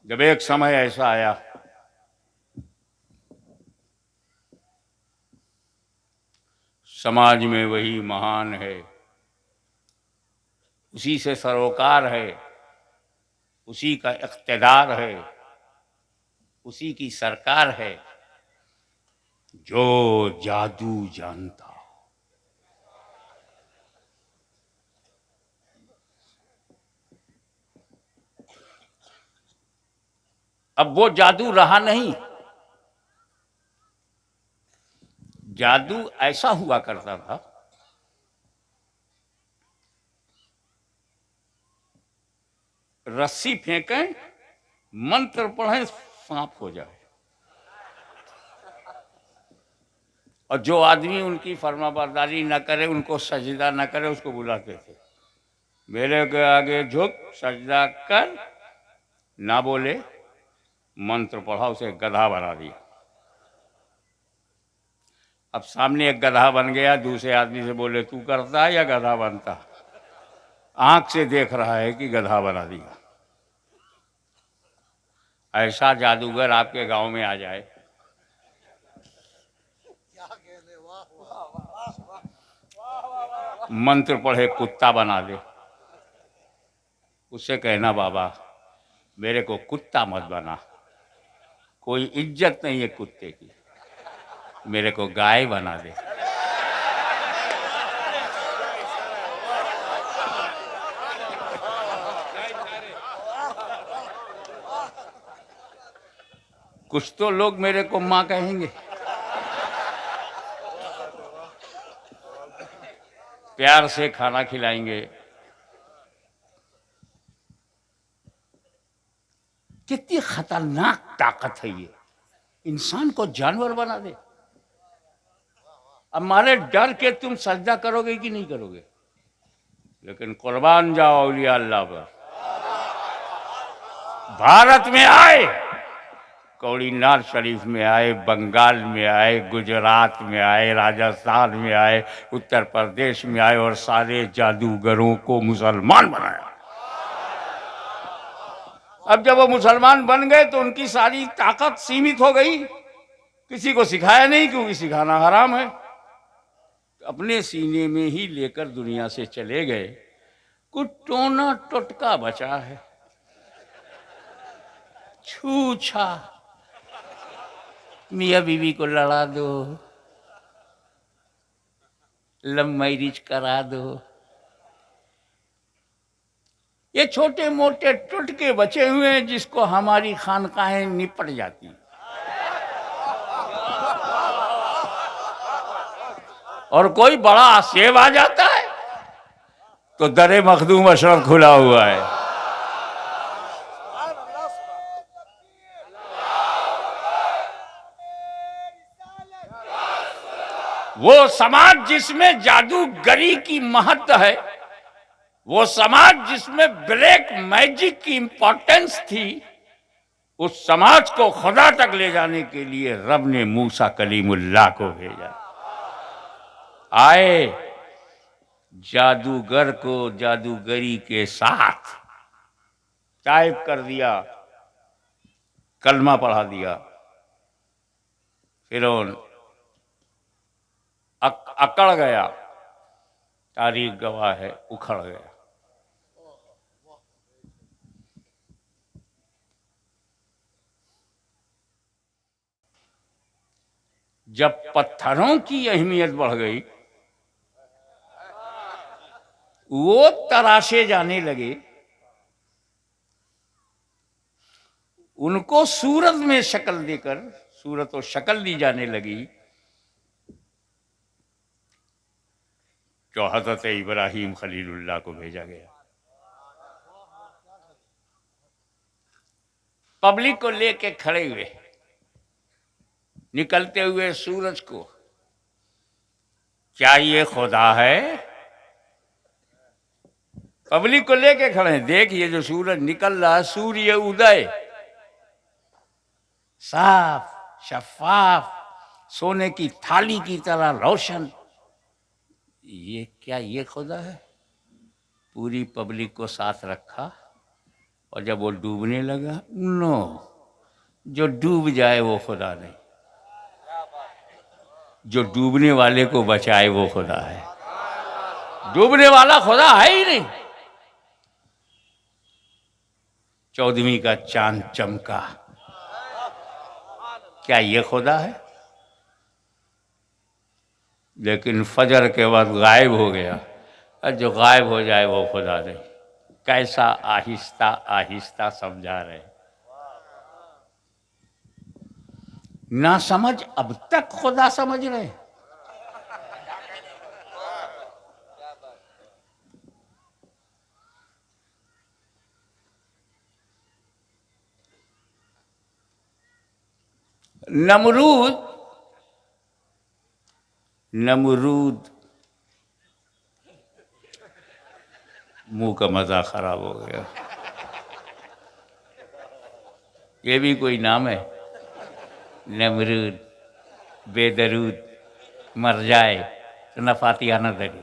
[SPEAKER 1] जब एक समय ऐसा आया समाज में वही महान है, उसी से सरोकार है, उसी का इख्तिदार है, उसी की सरकार है जो जादू जानता हो। अब वो जादू रहा नहीं। जादू ऐसा हुआ करता था, रस्सी फेंकें, मंत्र पढ़ें, सांप हो जाए। और जो आदमी उनकी फरमाबरदारी न करे, उनको सजदा न करे, उसको बुलाते थे, मेरे के आगे झुक, सजदा कर, ना बोले, मंत्र पढ़ा, उसे गधा बना दिया। अब सामने एक गधा बन गया, दूसरे आदमी से बोले तू करता या गधा बनता? आंख से देख रहा है कि गधा बना दिया। ऐसा जादूगर आपके गांव में आ जाए, मंत्र पढ़े कुत्ता बना दे, उससे कहना बाबा मेरे को कुत्ता मत बना, कोई इज्जत नहीं है कुत्ते की, मेरे को गाय बना दे। कुछ तो लोग मेरे को माँ कहेंगे, प्यार से खाना खिलाएंगे। कितनी खतरनाक ताकत है ये, इंसान को जानवर बना दे। अब मारे डर के तुम सजदा करोगे कि नहीं करोगे, लेकिन कुर्बान जाओ औलिया अल्लाह पर। भारत में आए, कौड़ीनार शरीफ में आए, बंगाल में आए, गुजरात में आए, राजस्थान में आए, उत्तर प्रदेश में आए और सारे जादूगरों को मुसलमान बनाया। अब जब वो मुसलमान बन गए तो उनकी सारी ताकत सीमित हो गई, किसी को सिखाया नहीं क्योंकि सिखाना हराम है। अपने सीने में ही लेकर दुनिया से चले गए। कुछ टोना टोटका बचा है, छूछा, मियाँ बीवी को लड़ा दो, लव मैरिज करा दो, ये छोटे मोटे टुटके बचे हुए हैं जिसको हमारी खानकाहें निपट जाती। और कोई बड़ा आसेब आ जाता है तो दरे मखदूम अशरफ खुला हुआ है। वो समाज जिसमें जादूगरी की महत्व है, वो समाज जिसमें ब्लैक मैजिक की इंपॉर्टेंस थी, उस समाज को खुदा तक ले जाने के लिए रब ने मूसा कलीमुल्लाह को भेजा। आए, जादूगर को जादूगरी के साथ टाइप कर दिया, कलमा पढ़ा दिया। फिरौन अकड़ गया, तारीख गवाह है, उखड़ गया। जब पत्थरों की अहमियत बढ़ गई, वो तराशे जाने लगे, उनको सूरत में शक्ल देकर सूरत और शक्ल दी जाने लगी, जो हजरत इब्राहिम खलीलुल्लाह को भेजा गया। पब्लिक को लेके खड़े हुए, निकलते हुए सूरज को, क्या ये खुदा है? पब्लिक को लेके खड़े हैं, देख ये जो सूरज निकल रहा, सूर्य उदय, साफ शफाफ सोने की थाली की तरह रोशन, ये क्या ये खुदा है? पूरी पब्लिक को साथ रखा, और जब वो डूबने लगा, नो, जो डूब जाए वो खुदा नहीं, जो डूबने वाले को बचाए वो खुदा है। डूबने वाला खुदा है ही नहीं। 14वीं का चांद चमका, क्या ये खुदा है? लेकिन फजर के बाद गायब हो गया, और जो गायब हो जाए वो खुदा नहीं। कैसा आहिस्ता आहिस्ता समझा रहे। ना समझ अब तक खुदा समझ रहे। नमरूद मुंह का मजा खराब हो गया। ये भी कोई नाम है? नमरूद, बेदरूद, मर जाए तो न फातिहा न दरी।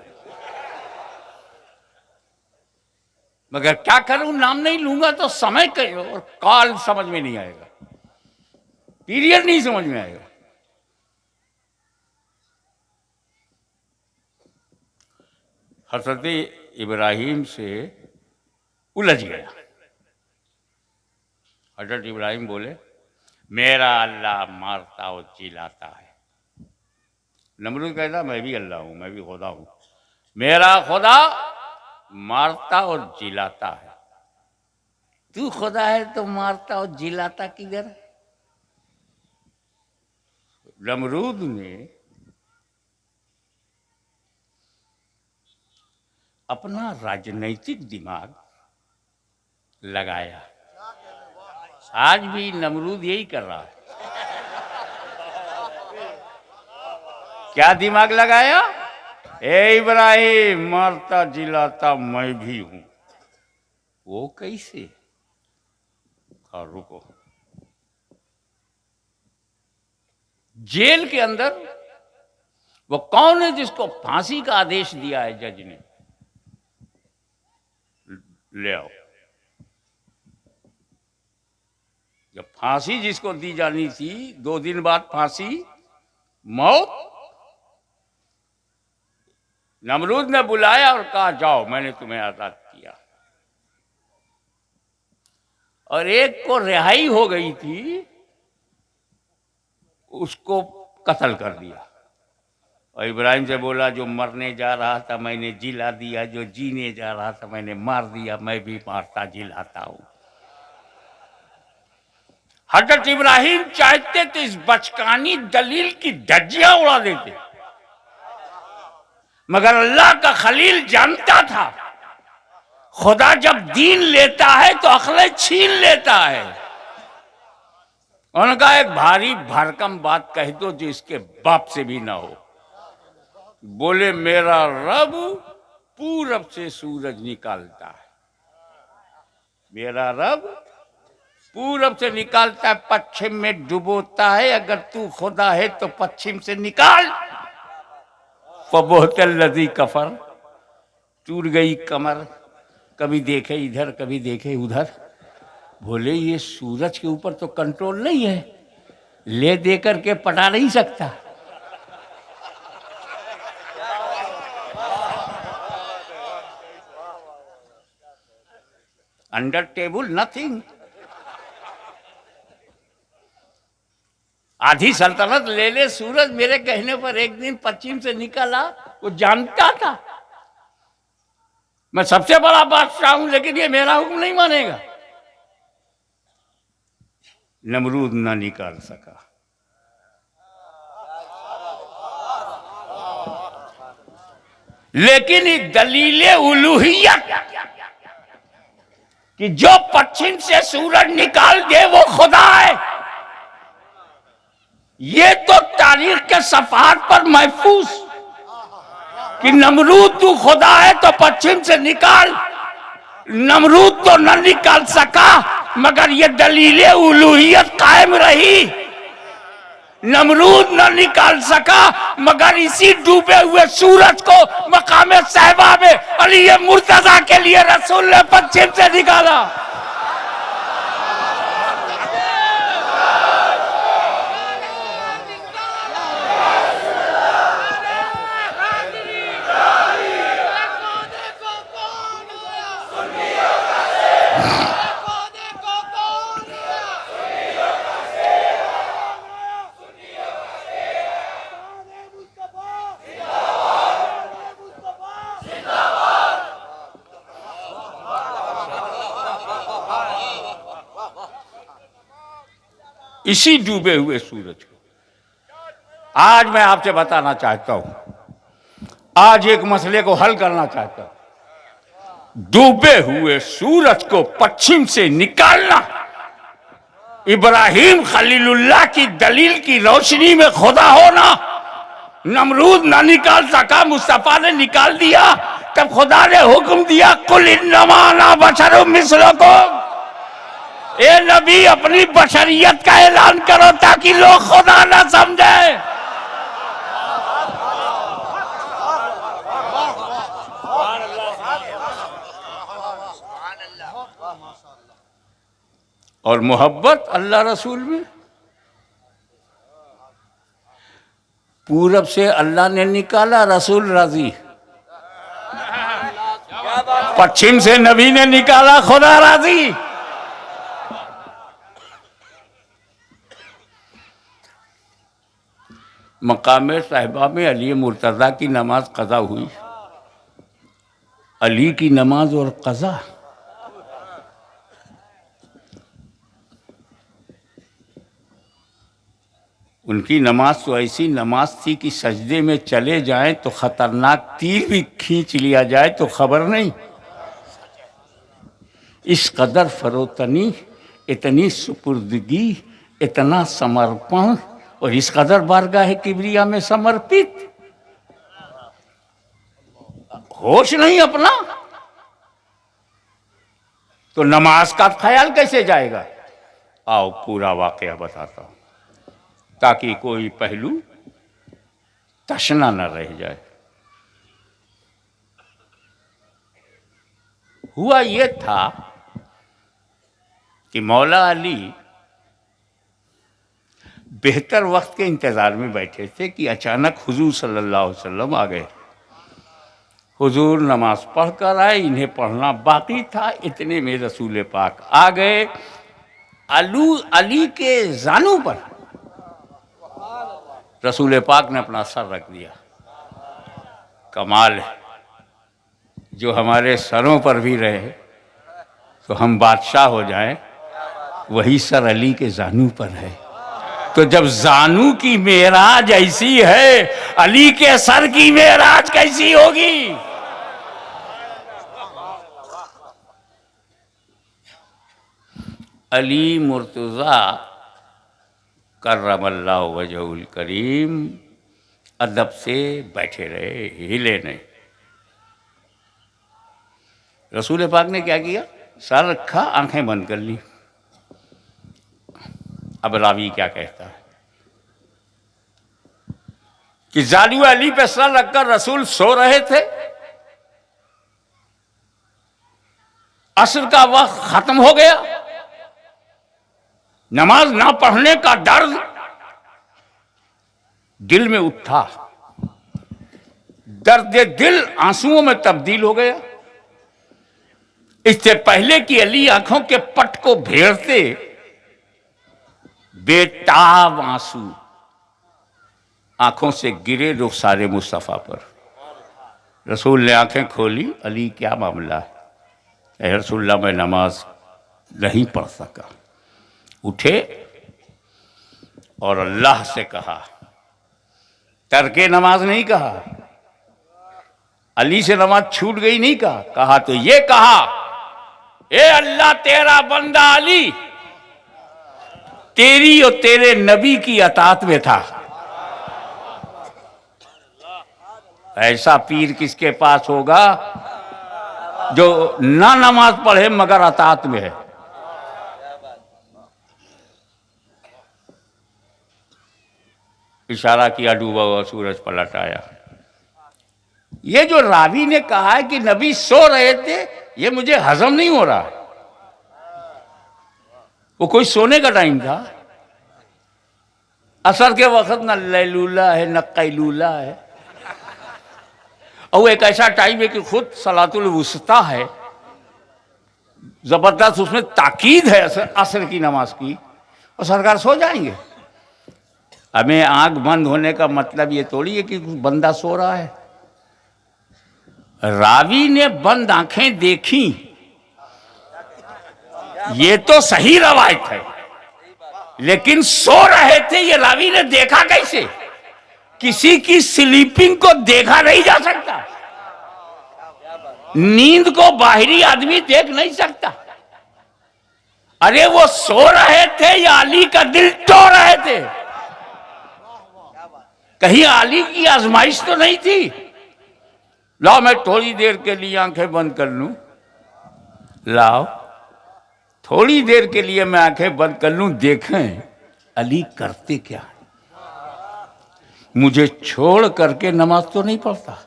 [SPEAKER 1] मगर क्या करूं, नाम नहीं लूंगा तो समय और काल समझ में नहीं आएगा, पीरियड नहीं समझ में आएगा। हजरत इब्राहिम से उलझ गया। हजरत इब्राहिम बोले, मेरा अल्लाह मारता और जिलाता है। नमरूद कहता, मैं भी अल्लाह हूं, मैं भी खुदा हूं। मेरा खुदा मारता और जिलाता है। तू खुदा है तो मारता और जिलाता किधर? नमरूद ने अपना राजनैतिक दिमाग लगाया। आज भी नमरूद यही कर रहा है। क्या दिमाग लगाया? ए इब्राहिम, मारता जिलाता मैं भी हूं। वो कैसे? रुको, जेल के अंदर वो कौन है जिसको फांसी का आदेश दिया है जज ने? ले आओ। जब फांसी जिसको दी जानी थी, 2 दिन बाद फांसी, मौत। नमरूद ने बुलाया और कहा, जाओ, मैंने तुम्हें आजाद किया। और एक को रिहाई हो गई थी, उसको कत्ल कर दिया। और इब्राहिम से बोला, जो मरने जा रहा था मैंने जिला दिया, जो जीने जा रहा था मैंने मार दिया, मैं भी मारता जिलाता हूं। हजरत इब्राहिम चाहते तो इस बचकानी दलील की धज्जियां उड़ा देते, मगर अल्लाह का खलील जानता था, खुदा जब दीन लेता है तो अक्लें छीन लेता है। उनका एक भारी भरकम बात कह दो जो इसके बाप से भी ना हो। बोले, मेरा रब पूरब से सूरज निकालता है। मेरा रब पूरब से निकालता है, पश्चिम में डुबोता है। अगर तू खुदा है तो पश्चिम से निकाल। फबहुतल्लज़ी कफर टूट गई कमर, कभी देखे इधर कभी देखे उधर। बोले ये सूरज के ऊपर तो कंट्रोल नहीं है, ले दे करके पटा नहीं सकता। Under table nothing. आधी सल्तनत ले ले सूरज मेरे कहने पर एक दिन पश्चिम से निकला। वो जानता था मैं सबसे बड़ा बादशाह हूं, लेकिन ये मेरा हुक्म नहीं मानेगा। नमरूद ना निकाल सका। लेकिन एक दलील उलूहियत कि जो पश्चिम से सूरज निकाल दे वो खुदा है, ये तो तारीख के सफात पर महफूज कि नमरूद तू खुदा है तो पश्चिम से निकाल। नमरूद तो न निकाल सका, मगर ये दलील उलूहियत कायम रही। नमरूद न निकाल सका, मगर इसी डूबे हुए सूरज को मकाम साहिबा में अली मुर्तजा के लिए रसूल ने पश्चिम से निकाला। इसी डूबे हुए सूरज को आज मैं आपसे बताना चाहता हूं, आज एक मसले को हल करना चाहता हूं। डूबे हुए सूरज को पश्चिम से निकालना इब्राहिम खलीलुल्लाह की दलील की रोशनी में खुदा होना। नमरूद ना निकाल सका, मुस्तफा ने निकाल दिया। तब खुदा ने हुक्म दिया, कुल इन्नमा अना बशरुम मिस्लुकुम। ए नबी अपनी बशरियत का ऐलान करो ताकि लोग खुदा ना समझे। और मोहब्बत अल्लाह रसूल में। पूरब से अल्लाह ने निकाला, रसूल राजी। पश्चिम से नबी ने निकाला, खुदा राजी। मकाम साहिबा में अली मुर्तज़ा की नमाज कज़ा हुई। अली की नमाज और कज़ा, उनकी नमाज तो ऐसी नमाज थी कि सजदे में चले जाएं तो खतरनाक तीर भी खींच लिया जाए तो खबर नहीं। इस कदर फरोतनी, इतनी सुपुर्दगी, इतना समर्पण और इस कदर बारगाह किबरिया में समर्पित। होश नहीं अपना तो नमाज का ख्याल कैसे जाएगा। आओ पूरा वाकया बताता हूं ताकि कोई पहलू तशना न रह जाए। हुआ ये था कि मौला अली बेहतर वक्त के इंतज़ार में बैठे थे कि अचानक हुजूर सल्लल्लाहु अलैहि वसल्लम आ गए। हुजूर नमाज पढ़ कर आए, इन्हें पढ़ना बाकी था। इतने में रसूल पाक आ गए। अली के जानू पर रसूल पाक ने अपना सर रख दिया। कमाल है, जो हमारे सरों पर भी रहे तो हम बादशाह हो जाएं, वही सर अली के जानू पर है। तो जब जानू की मेराज ऐसी है, अली के सर की मेराज कैसी होगी। अली मुर्तज़ा कर्रमल्लाहु वजहुल करीम अदब से बैठे रहे, हिले नहीं। रसूल पाक ने क्या किया, सर रखा, आंखें बंद कर ली। अब रावी क्या कहता है कि जालू अली पे सर रखकर रसूल सो रहे थे। असर का वक्त खत्म हो गया, नमाज ना पढ़ने का दर्द दिल में उठा, दर्द दिल आंसुओं में तब्दील हो गया। इससे पहले कि अली आंखों के पट को भेड़ते, बेताब आंसू आंखों से गिरे रुखसारे मुस्तफा पर। रसूल ने आंखें खोली, अली क्या मामला है? ए रसूलल्लाह, मैं नमाज नहीं पढ़ सका। उठे और अल्लाह से कहा, तर्के नमाज नहीं कहा, अली से नमाज छूट गई नहीं कहा, कहा तो ये कहा, ए अल्लाह, तेरा बंदा अली तेरी और तेरे नबी की अतात में था। ऐसा पीर किसके पास होगा जो ना नमाज पढ़े मगर अतात में है? इशारा किया, डूबा हुआ सूरज पलट आया। ये जो रावी ने कहा है कि नबी सो रहे थे, ये मुझे हजम नहीं हो रहा। वो कोई सोने का टाइम था? असर के वक्त न लैलूला है न कैलूला है, और वो एक ऐसा टाइम है कि खुद सलातुल वुस्ता है, जबरदस्त उसमें ताकीद है असर की नमाज की, और सरकार सो जाएंगे। हमें आंख बंद होने का मतलब ये थोड़ी है कि बंदा सो रहा है। रावी ने बंद आंखें देखी, ये तो सही रवायत है, लेकिन सो रहे थे ये रावी ने देखा कैसे? किसी की स्लीपिंग को देखा नहीं जा सकता, नींद को बाहरी आदमी देख नहीं सकता। अरे वो सो रहे थे या अली का दिल टो रहे थे? कहीं अली की आजमाइश तो नहीं थी? लाओ मैं थोड़ी देर के लिए आंखें बंद कर लूं, लाओ थोड़ी देर के लिए मैं आंखें बंद कर लूं, देखें अली करते क्या। मुझे छोड़ करके नमाज तो नहीं पढ़ता,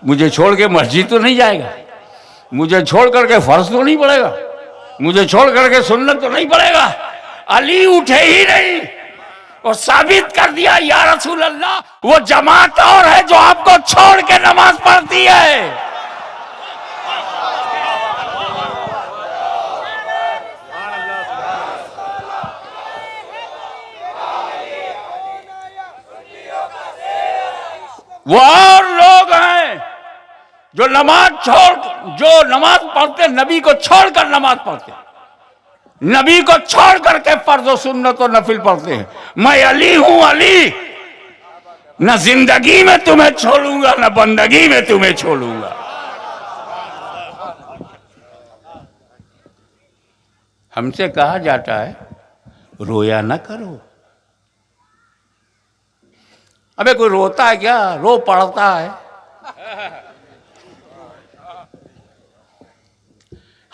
[SPEAKER 1] मुझे छोड़ के मस्जिद तो नहीं जाएगा, मुझे छोड़ करके फर्ज तो नहीं पड़ेगा, मुझे छोड़ करके सुन्नत तो नहीं पड़ेगा। अली उठे ही नहीं और साबित कर दिया, या रसूल अल्लाह, वो जमात और है जो आपको छोड़ के नमाज पढ़ती है। वो और लोग हैं जो नमाज पढ़ते, नबी को छोड़कर नमाज पढ़ते, नबी को छोड़ करके फर्ज और सुन्नत और नफिल पढ़ते हैं। मैं अली हूं, अली, न जिंदगी में तुम्हें छोड़ूंगा न बंदगी में तुम्हें छोड़ूंगा। हमसे कहा जाता है रोया ना करो। अबे कोई रोता है क्या? रो पड़ता है।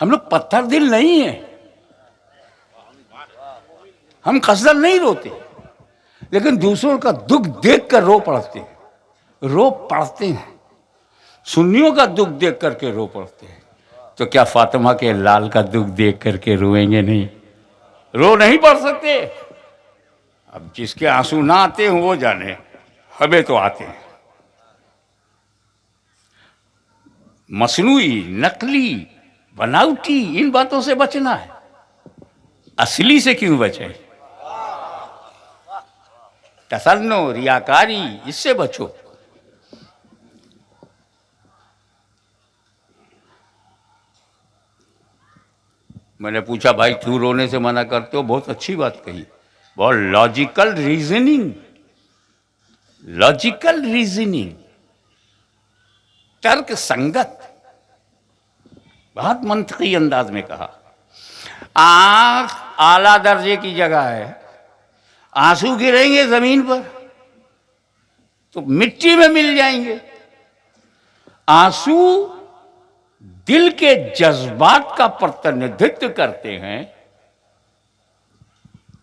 [SPEAKER 1] हम लोग पत्थर दिल नहीं है, हम कसरत नहीं रोते, लेकिन दूसरों का दुख देखकर रो पड़ते हैं। सुन्नियों का दुख देख करके रो पड़ते हैं, तो क्या फातिमा के लाल का दुख देख करके रोएंगे नहीं? रो नहीं पड़ सकते। अब जिसके आंसू ना आते हैं वो जाने, हमें तो आते हैं। मसनूई, नकली, बनावटी, इन बातों से बचना है। असली से क्यों बचे? तसन्नो, रियाकारी, इससे बचो। मैंने पूछा, भाई क्यों रोने से मना करते हो? बहुत अच्छी बात कही, बहुत लॉजिकल रीजनिंग, तर्क संगत, बहुत मंतकी अंदाज में कहा। आंख आला दर्जे की जगह है, आंसू गिरेंगे जमीन पर तो मिट्टी में मिल जाएंगे। आंसू दिल के जज्बात का प्रतिनिधित्व करते हैं।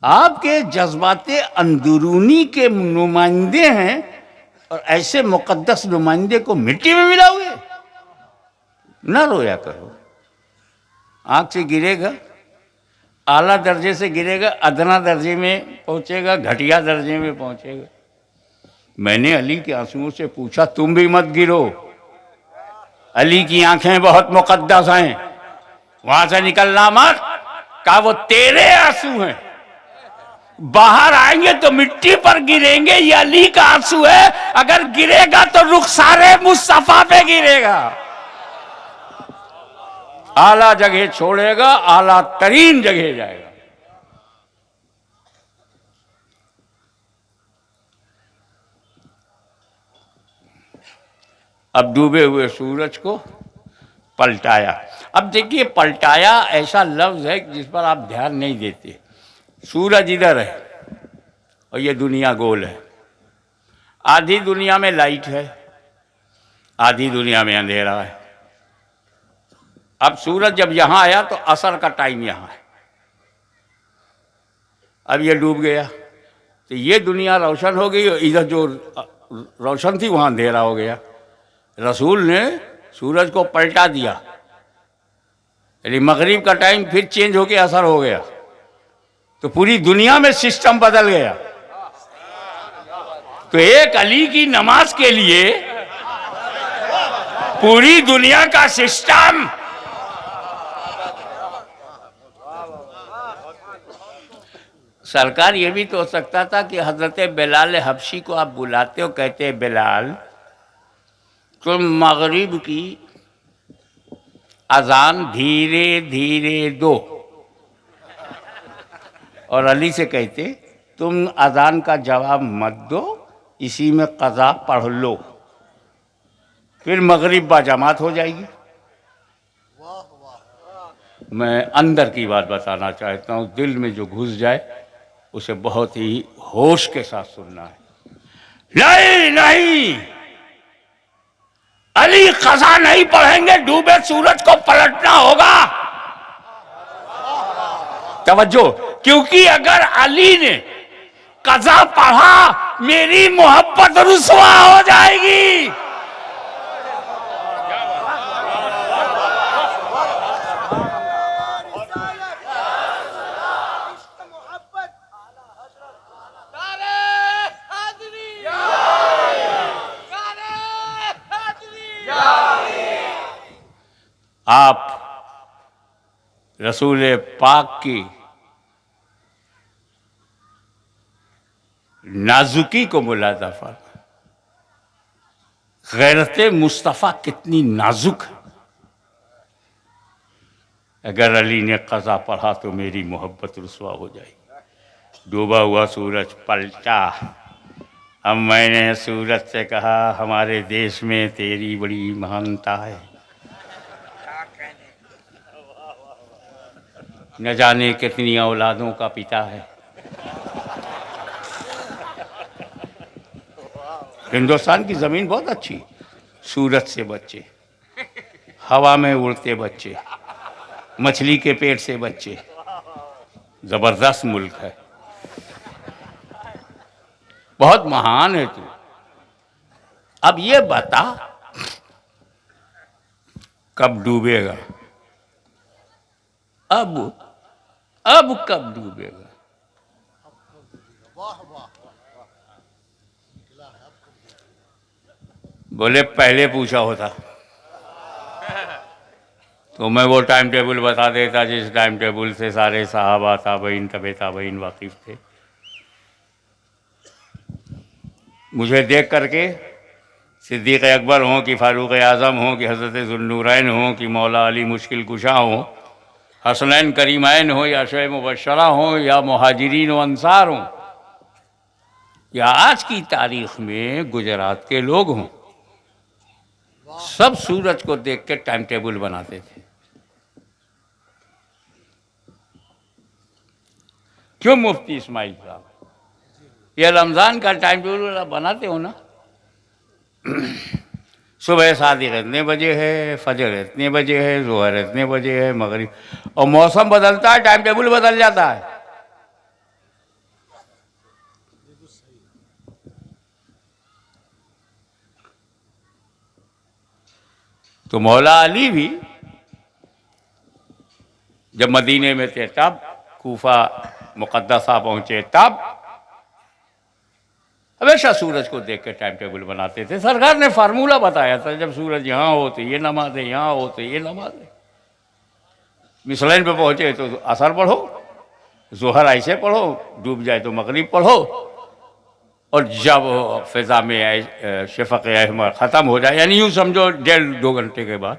[SPEAKER 1] आपके जज्बाते अंदरूनी के नुमाइंदे हैं, और ऐसे मुकद्दस नुमाइंदे को मिट्टी में मिलाओगे? ना रोया करो। आँख से गिरेगा, आला दर्जे से गिरेगा, अदना दर्जे में पहुँचेगा, घटिया दर्जे में पहुँचेगा। मैंने अली के आंसुओं से पूछा, तुम भी मत गिरो, अली की आंखें बहुत मुकद्दस हैं, वहां से निकलना मत। कहा वो तेरे आंसू हैं, बाहर आएंगे तो मिट्टी पर गिरेंगे, ये अली का आंसू है, अगर गिरेगा तो रुखसारे मुस्तफा पे गिरेगा। आला जगह छोड़ेगा, आला तरीन जगह जाएगा। अब डूबे हुए सूरज को पलटाया। अब देखिए, पलटाया ऐसा लफ्ज है जिस पर आप ध्यान नहीं देते। सूरज इधर है और ये दुनिया गोल है। आधी दुनिया में लाइट है, आधी दुनिया में अंधेरा है। अब सूरज जब यहां आया तो असर का टाइम यहां है, अब ये डूब गया तो ये दुनिया रोशन हो गई और इधर जो रोशन थी वहां अंधेरा हो गया। रसूल ने सूरज को पलटा दिया, यानी मगरिब का टाइम फिर चेंज होके असर हो गया, तो पूरी दुनिया में सिस्टम बदल गया। तो एक अली की नमाज के लिए पूरी दुनिया का सिस्टम। सरकार, ये भी तो हो सकता था कि हजरत बिलाल हबशी को आप बुलाते हो, कहते हैं बिलाल तुम मगरिब की अजान धीरे धीरे दो, और अली से कहते तुम अजान का जवाब मत दो, इसी में कज़ा पढ़ लो, फिर मगरिब बाजमात हो जाएगी। मैं अंदर की बात बताना चाहता हूँ, दिल में जो घुस जाए उसे बहुत ही होश के साथ सुनना है। नहीं नहीं, अली कज़ा नहीं पढ़ेंगे, डूबे सूरज को पलटना होगा। तवज्जो, क्योंकि अगर अली ने कज़ा पढ़ा मेरी मोहब्बत रुसवा हो जाएगी। आप रसूल पाक की नाजुकी को मुलादा फरमा। गैरत मुस्तफ़ा कितनी नाजुक है। अगर अली ने कज़ा पढ़ा तो मेरी मोहब्बत रुसवा हो जाएगी। डूबा हुआ सूरज पलटा। अब मैंने सूरज से कहा, हमारे देश में तेरी बड़ी महानता है, न जाने कितनी औलादों का पिता है। हिंदुस्तान की ज़मीन बहुत अच्छी, सूरज से बच्चे, हवा में उड़ते बच्चे, मछली के पेट से बच्चे, ज़बरदस्त मुल्क है, बहुत महान है तू। अब ये बता कब डूबेगा, अब कब डूबेगा। बोले पहले पूछा होता तो मैं वो टाइम टेबल बता देता जिस टाइम टेबल से सारे सहाबा ताबईन तबे ताबईन वाकिफ थे। मुझे देख करके सिद्दीक़ अकबर हों कि फ़ारूक़ आज़म हों कि हज़रत ज़ुन्नूरैन हों कि मौला अली मुश्किल कुशा हों, हसनैन करीमैन हो या शोए मुबशरा हो या मुहाजिरीन व अंसार हों, या आज की तारीख़ में गुजरात के लोग हों, सब सूरज को देख के टाइम टेबल बनाते थे। क्यों मुफ्ती इस्माइल साहब, ये रमज़ान का टाइम टेबल बनाते हो ना, सुबह सादिक इतने बजे है, फजर इतने बजे है, ज़ोहर इतने बजे है, मगरिब, और मौसम बदलता है टाइम टेबल बदल जाता है। तो मौला अली भी जब मदीने में थे तब, कूफा मुक़द्दसा पहुंचे तब हमेशा सूरज को देख के टाइम टेबल बनाते थे। सरकार ने फार्मूला बताया था, जब सूरज यहाँ हो तो ये नमाज है, यहाँ हो तो ये नमाज है। मिसलाइन पे पहुंचे तो असर पढ़ो, जोहर ऐसे पढ़ो, डूब जाए तो मगरिब पढ़ो, और जब फिजा में शफक़ अहमर ख़त्म हो जाए, यानी यूँ समझो 1.5-2 घंटे के बाद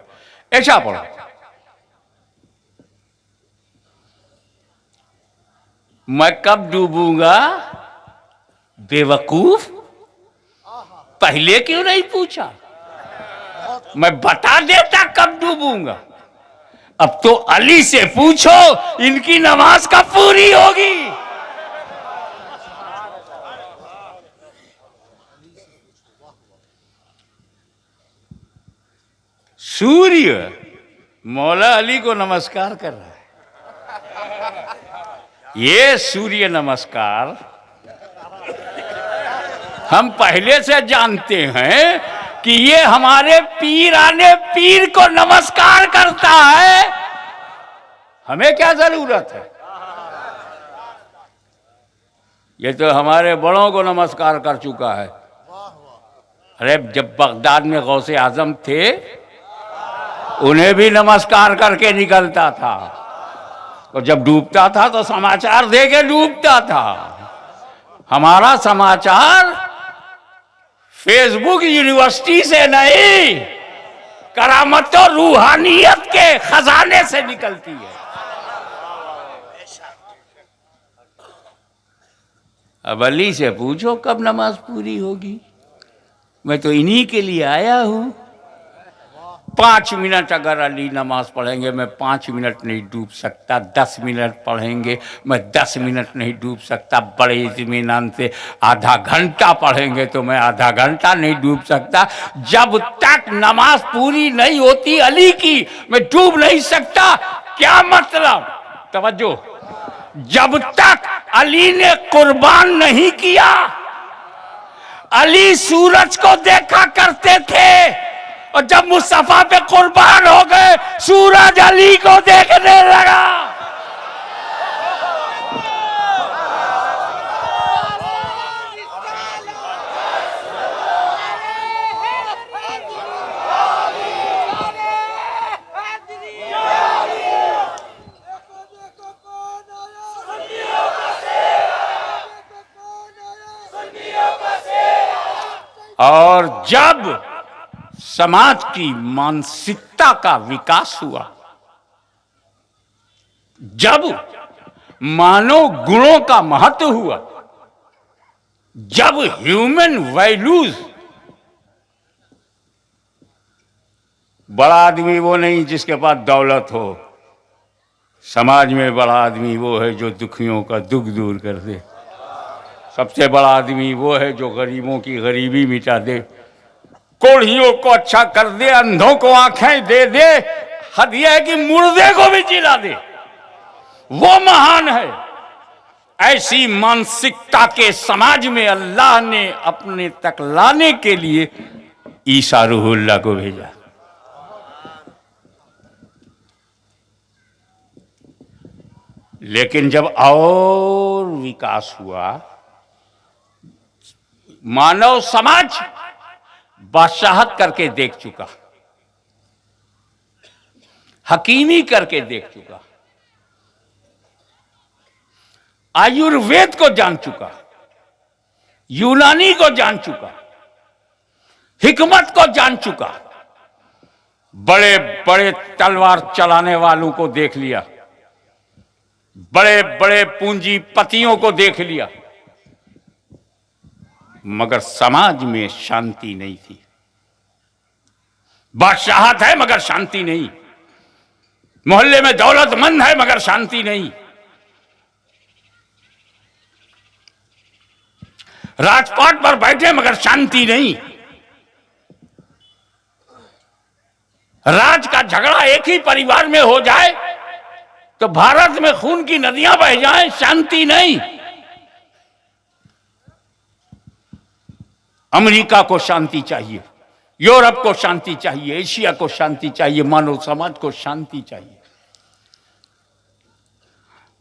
[SPEAKER 1] ऐशा पढ़ो। मैं कब डूबूंगा बेवकूफ, पहले क्यों नहीं पूछा? मैं बता देता कब डूबूंगा। अब तो अली से पूछो इनकी नमाज कब पूरी होगी। सूर्य मौला अली को नमस्कार कर रहा है। ये सूर्य नमस्कार हम पहले से जानते हैं कि ये हमारे पीर आने पीर को नमस्कार करता है, हमें क्या जरूरत है? ये तो हमारे बड़ों को नमस्कार कर चुका है। अरे जब बगदाद में गौसे आजम थे, उन्हें भी नमस्कार करके निकलता था, और जब डूबता था तो समाचार दे के डूबता था। हमारा समाचार फेसबुक यूनिवर्सिटी से नहीं, करामत और रूहानियत के खजाने से निकलती है। अब अली से पूछो कब नमाज पूरी होगी। मैं तो इन्हीं के लिए आया हूं। 5 मिनट अगर अली नमाज पढ़ेंगे मैं 5 मिनट नहीं डूब सकता, 10 मिनट पढ़ेंगे मैं 10 मिनट नहीं डूब सकता, बड़े इत्मीनान से आधा घंटा पढ़ेंगे तो मैं आधा घंटा नहीं डूब सकता। जब तक नमाज पूरी नहीं होती अली की, मैं डूब नहीं सकता। क्या मतलब? तवज्जो, जब तक अली ने कुर्बान नहीं किया, अली सूरज को देखा करते थे, और जब मुस्तफा पे कुर्बान हो गए सूरज अली को देखने लगा। और जब समाज की मानसिकता का विकास हुआ, जब मानव गुणों का महत्व हुआ, जब ह्यूमन वैल्यूज, बड़ा आदमी वो नहीं जिसके पास दौलत हो, समाज में बड़ा आदमी वो है जो दुखियों का दुख दूर कर दे। सबसे बड़ा आदमी वो है जो गरीबों की गरीबी मिटा दे, कोढ़ियों को अच्छा कर दे, अंधों को आंखें दे दे, हद यह है कि मुर्दे को भी जिला दे। वो महान है। ऐसी मानसिकता के समाज में अल्लाह ने अपने तक लाने के लिए ईसा रूहुल्लाह को भेजा। लेकिन जब और विकास हुआ, मानव समाज बादशाहत करके देख चुका, हकीमी करके देख चुका, आयुर्वेद को जान चुका, यूनानी को जान चुका, हिकमत को जान चुका, बड़े बड़े तलवार चलाने वालों को देख लिया, बड़े बड़े पूंजीपतियों को देख लिया, मगर समाज में शांति नहीं थी। बादशाहत है मगर शांति नहीं, मोहल्ले में दौलतमंद है मगर शांति नहीं, राजपाट पर बैठे मगर शांति नहीं, राज का झगड़ा एक ही परिवार में हो जाए तो भारत में खून की नदियां बह जाएं, शांति नहीं। अमेरिका को शांति चाहिए, यूरोप को शांति चाहिए, एशिया को शांति चाहिए, मानव समाज को शांति चाहिए।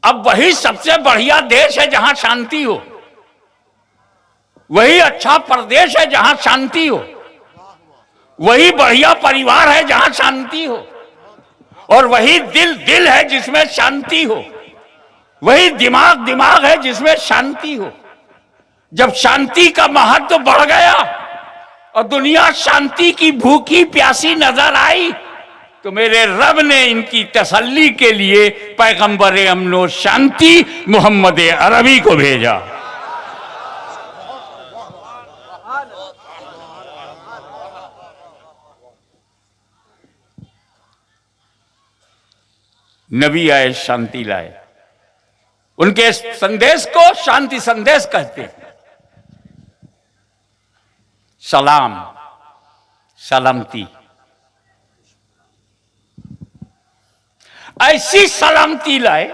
[SPEAKER 1] अब वही सबसे बढ़िया देश है जहां शांति हो, वही अच्छा प्रदेश है जहां शांति हो, वही बढ़िया परिवार है जहां शांति हो, और वही दिल है जिसमें शांति हो, वही दिमाग है जिसमें शांति हो। जब शांति का महत्व बढ़ गया और दुनिया शांति की भूखी प्यासी नजर आई, तो मेरे रब ने इनकी तसल्ली के लिए पैगंबर अमनो शांति मोहम्मद अरबी को भेजा। नबी आए, शांति लाए। उनके संदेश को शांति संदेश कहते हैं। सलाम, सलामती, ऐसी सलामती लाए,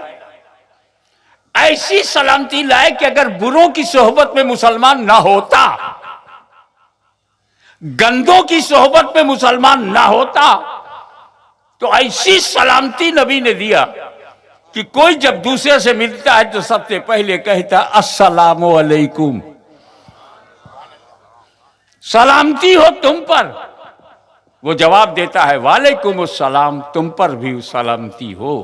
[SPEAKER 1] ऐसी सलामती लाए कि अगर बुरों की सोहबत में मुसलमान ना होता, गंदों की सोहबत में मुसलमान ना होता, तो ऐसी सलामती नबी ने दिया कि कोई जब दूसरे से मिलता है तो सबसे पहले कहता अस्सलामु अलैकुम, सलामती हो तुम पर। वो जवाब देता है वालेकुम अस्सलाम, तुम पर भी सलामती हो।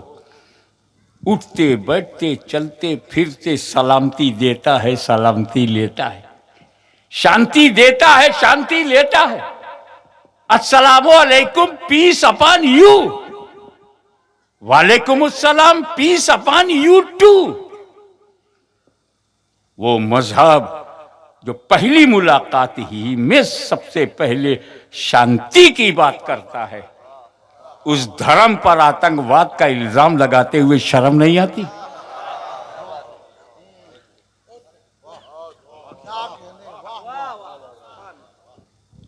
[SPEAKER 1] उठते बैठते चलते फिरते सलामती देता है, सलामती लेता है, शांति देता है, शांति लेता है। अस्सलामु अलैकुम, पीस अपॉन यू। वालेकुम अस्सलाम, पीस अपॉन यू टू। वो मजहब जो पहली मुलाकात ही में सबसे पहले शांति की बात करता है, उस धर्म पर आतंकवाद का इल्जाम लगाते हुए शर्म नहीं आती?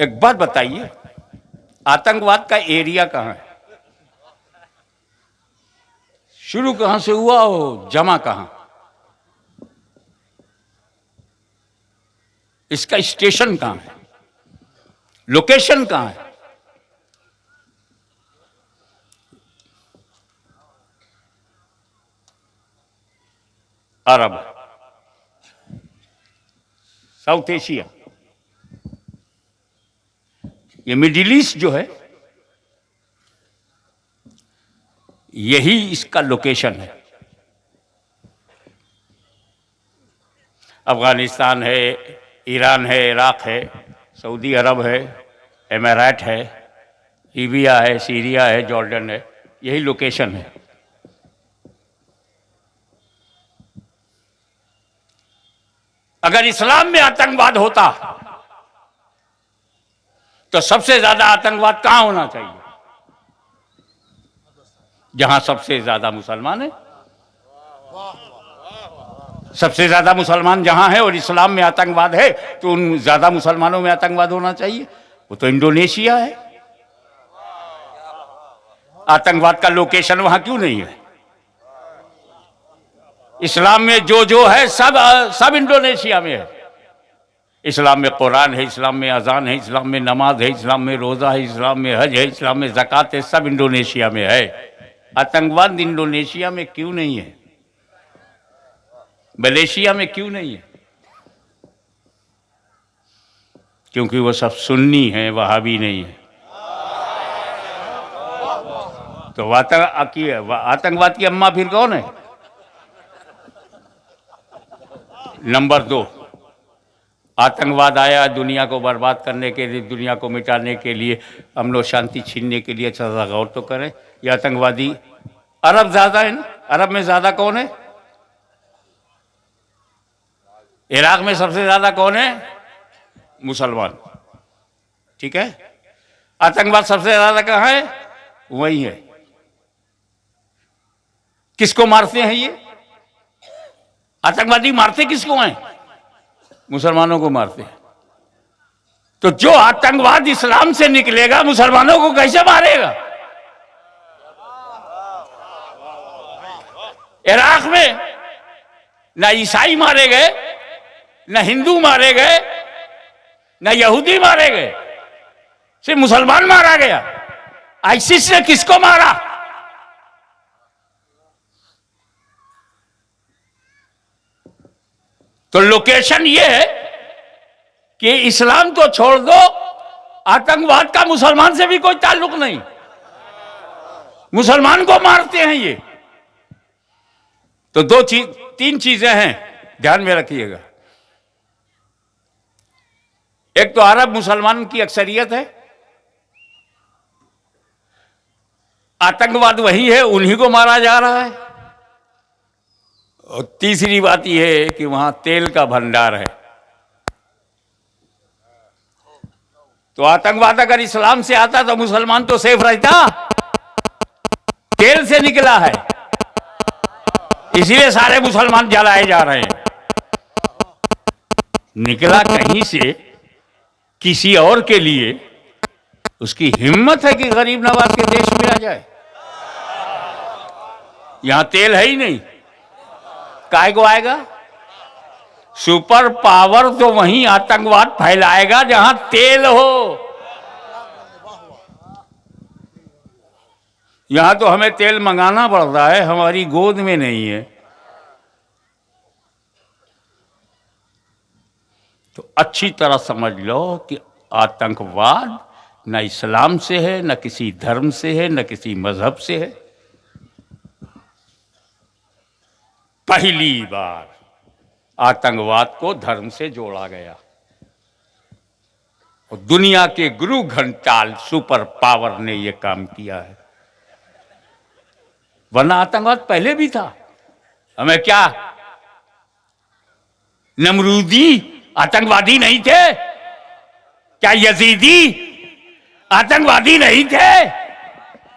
[SPEAKER 1] एक बात बताइए, आतंकवाद का एरिया कहां है? शुरू कहां से हुआ हो, जमा कहां? इसका स्टेशन कहां है, लोकेशन कहां है? अरब, साउथ एशिया, ये मिडिल ईस्ट जो है, यही इसका लोकेशन है। अफगानिस्तान है, ईरान है, इराक है, सऊदी अरब है, एमिरेट है, लीबिया है, सीरिया है, जॉर्डन है, यही लोकेशन है। अगर इस्लाम में आतंकवाद होता तो सबसे ज्यादा आतंकवाद कहां होना चाहिए? जहां सबसे ज्यादा मुसलमान है। सबसे ज्यादा मुसलमान जहां है और इस्लाम में आतंकवाद है, तो उन ज्यादा मुसलमानों में आतंकवाद होना चाहिए। वो तो इंडोनेशिया है। आतंकवाद का लोकेशन वहां क्यों नहीं है? इस्लाम में जो है सब इंडोनेशिया में है। इस्लाम में कुरान है, इस्लाम में अजान है, इस्लाम में नमाज है, इस्लाम में रोजा है, इस्लाम में हज है, इस्लाम में ज़कात है, सब इंडोनेशिया में है। आतंकवाद इंडोनेशिया में क्यों नहीं है? मलेशिया में क्यों नहीं है? क्योंकि वो सब सुन्नी हैं, वहाबी नहीं है। तो आतंकवाद की अम्मा फिर कौन है? नंबर 2, आतंकवाद आया दुनिया को बर्बाद करने के लिए, दुनिया को मिटाने के लिए, हम लोग शांति छीनने के लिए। अच्छा सा गौर तो करें, ये आतंकवादी अरब ज्यादा है ना? अरब में ज्यादा कौन है? इराक में सबसे ज्यादा कौन है? मुसलमान। ठीक है। आतंकवाद सबसे ज्यादा कहां है? वही है। किसको मारते हैं ये आतंकवादी? मारते किसको हैं? मुसलमानों को मारते हैं। तो जो आतंकवाद इस्लाम से निकलेगा, मुसलमानों को कैसे मारेगा? इराक में ना ईसाई मारे गए, ना हिंदू मारे गए, ना यहूदी मारे गए, सिर्फ मुसलमान मारा गया। आईसिस ने किसको मारा? तो लोकेशन ये है कि इस्लाम तो छोड़ दो, आतंकवाद का मुसलमान से भी कोई ताल्लुक नहीं, मुसलमान को मारते हैं ये। तो तीन चीजें हैं, ध्यान में रखिएगा। एक तो अरब मुसलमान की अक्सरियत है, आतंकवाद वही है, उन्हीं को मारा जा रहा है। और तीसरी बात यह है कि वहां तेल का भंडार है। तो आतंकवाद अगर इस्लाम से आता तो मुसलमान तो सेफ रहता, तेल से निकला है, इसलिए सारे मुसलमान जलाए जा रहे हैं। निकला कहीं से किसी और के लिए, उसकी हिम्मत है कि गरीब नवाज के देश में आ जाए। यहां तेल है ही नहीं, काहे को आएगा? सुपर पावर तो वहीं आतंकवाद फैलाएगा जहां तेल हो। यहां तो हमें तेल मंगाना पड़ता है, हमारी गोद में नहीं है। तो अच्छी तरह समझ लो कि आतंकवाद न इस्लाम से है, न किसी धर्म से है, न किसी मजहब से है। पहली बार आतंकवाद को धर्म से जोड़ा गया और दुनिया के गुरु घंटाल सुपर पावर ने यह काम किया है। वरना आतंकवाद पहले भी था। हमें क्या, नमरूदी आतंकवादी नहीं थे क्या? यजीदी आतंकवादी नहीं थे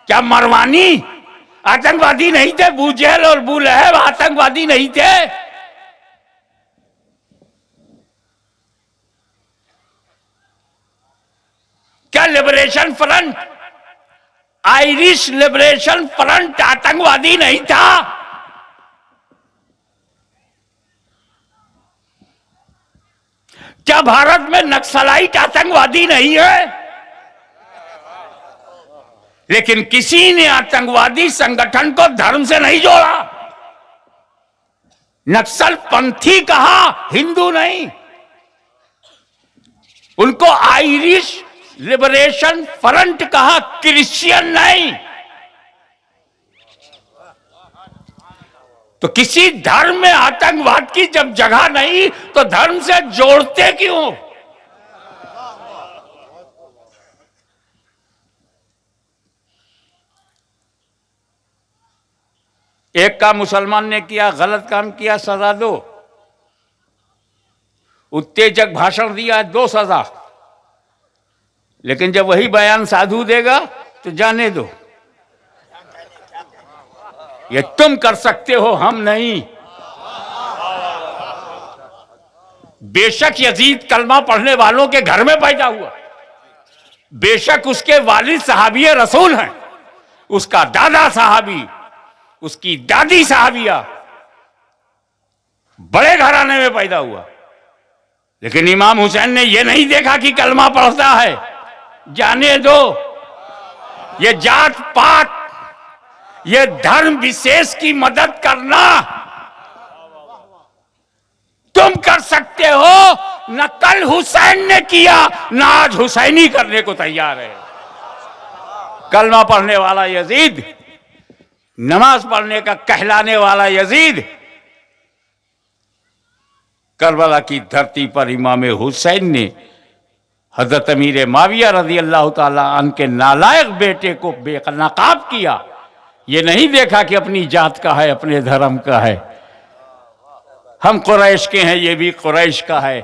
[SPEAKER 1] क्या? मरवानी आतंकवादी नहीं थे? बूजहल और बूलहब आतंकवादी नहीं थे? क्या liberation front, Irish liberation front आतंकवादी नहीं था? क्या भारत में नक्सलाइट आतंकवादी नहीं है? लेकिन किसी ने आतंकवादी संगठन को धर्म से नहीं जोड़ा। नक्सल पंथी कहा, हिंदू नहीं। उनको आयरिश लिबरेशन फ्रंट कहा, क्रिश्चियन नहीं। तो किसी धर्म में आतंकवाद की जब जगह नहीं तो धर्म से जोड़ते क्यों? एक का मुसलमान ने किया, गलत काम किया, सजा दो। उत्तेजक भाषण दिया, दो सजा। लेकिन जब वही बयान साधु देगा तो जाने दो, ये तुम कर सकते हो, हम नहीं। बेशक यजीद कलमा पढ़ने वालों के घर में पैदा हुआ, बेशक उसके वालिद सहाबी रसूल हैं, उसका दादा सहाबी, उसकी दादी साहबिया बड़े घराने में पैदा हुआ। लेकिन इमाम हुसैन ने यह नहीं देखा कि कलमा पढ़ता है, जाने दो। ये जात पात, ये धर्म विशेष की मदद करना तुम कर सकते हो, न कल हुसैन ने किया, न आज हुसैनी करने को तैयार है। कलमा पढ़ने वाला यजीद, नमाज पढ़ने का कहलाने वाला यजीद, करबला की धरती पर इमाम हुसैन ने हजरत अमीर माविया रजी अल्लाह ताला अन्हु के नालायक बेटे को बेनकाब किया। ये नहीं देखा कि अपनी जात का है, अपने धर्म का है। हम कुरैश के हैं, ये भी कुरैश का है।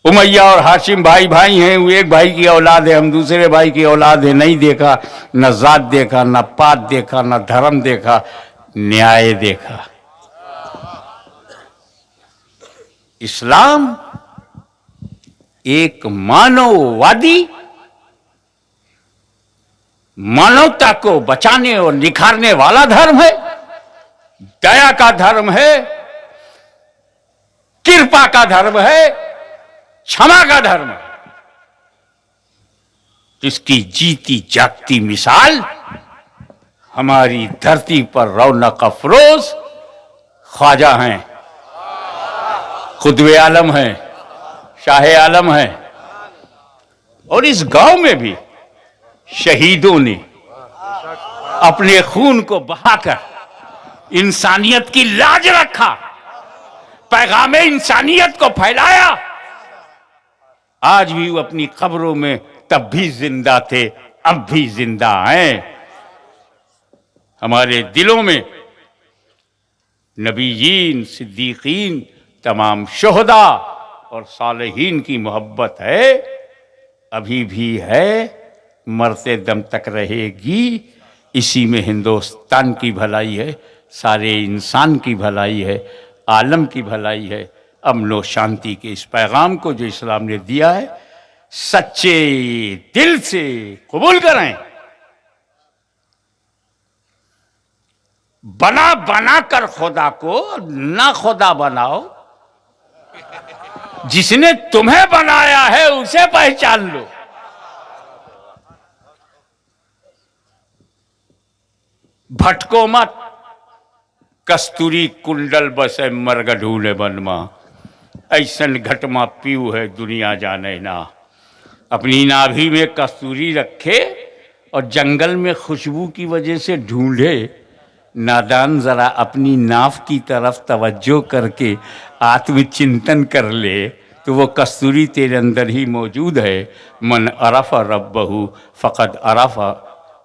[SPEAKER 1] उमैया और हाशिम भाई भाई हैं, वो एक भाई की औलाद है, हम दूसरे भाई की औलाद है। नहीं देखा, न जात देखा, न पात देखा, न धर्म देखा, न्याय देखा। इस्लाम एक मानववादी, मानवता को बचाने और निखारने वाला धर्म है, दया का धर्म है, कृपा का धर्म है, क्षमा का धर्म है। जिसकी जीती जागती मिसाल हमारी धरती पर रौनक अफरोज ख्वाजा हैं, खुदवे आलम है, शाह आलम है। और इस गांव में भी शहीदों ने अपने खून को बहाकर इंसानियत की लाज रखा, पैगाम इंसानियत को फैलाया। आज भी वो अपनी कब्रों में तब भी जिंदा थे, अब भी जिंदा हैं। हमारे दिलों में नबीयीन, सिद्दीकीन, तमाम शुहदा और सालेहीन की मोहब्बत है, अभी भी है, मरते दम तक रहेगी। इसी में हिंदुस्तान की भलाई है, सारे इंसान की भलाई है, आलम की भलाई है। अमन व शांति के इस पैगाम को जो इस्लाम ने दिया है, सच्चे दिल से कबूल करें। बना बना कर खुदा को ना खुदा बनाओ, जिसने तुम्हें बनाया है उसे पहचान लो। भटको मत, कस्तूरी कुंडल बसे मर्ग ढूले बनमा, ऐसन घटमा पीऊ है दुनिया जाने ना। अपनी नाभि में कस्तूरी रखे और जंगल में खुशबू की वजह से ढूंढे। नादान जरा अपनी नाव की तरफ तवज्जो करके आत्मचिंतन कर ले तो वो कस्तूरी तेरे अंदर ही मौजूद है। मन अरफा रब्बहू फ़क़द अरफा,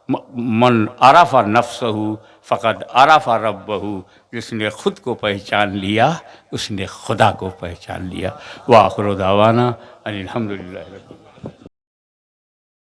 [SPEAKER 1] मन अरफा नफ्सहू फ़क़द अरफा रब्बहू। जिसने खुद को पहचान लिया उसने खुदा को पहचान लिया। व आखिर दावाना अनिल हम्दुलिल्लाहि रब्बिल आलमीन।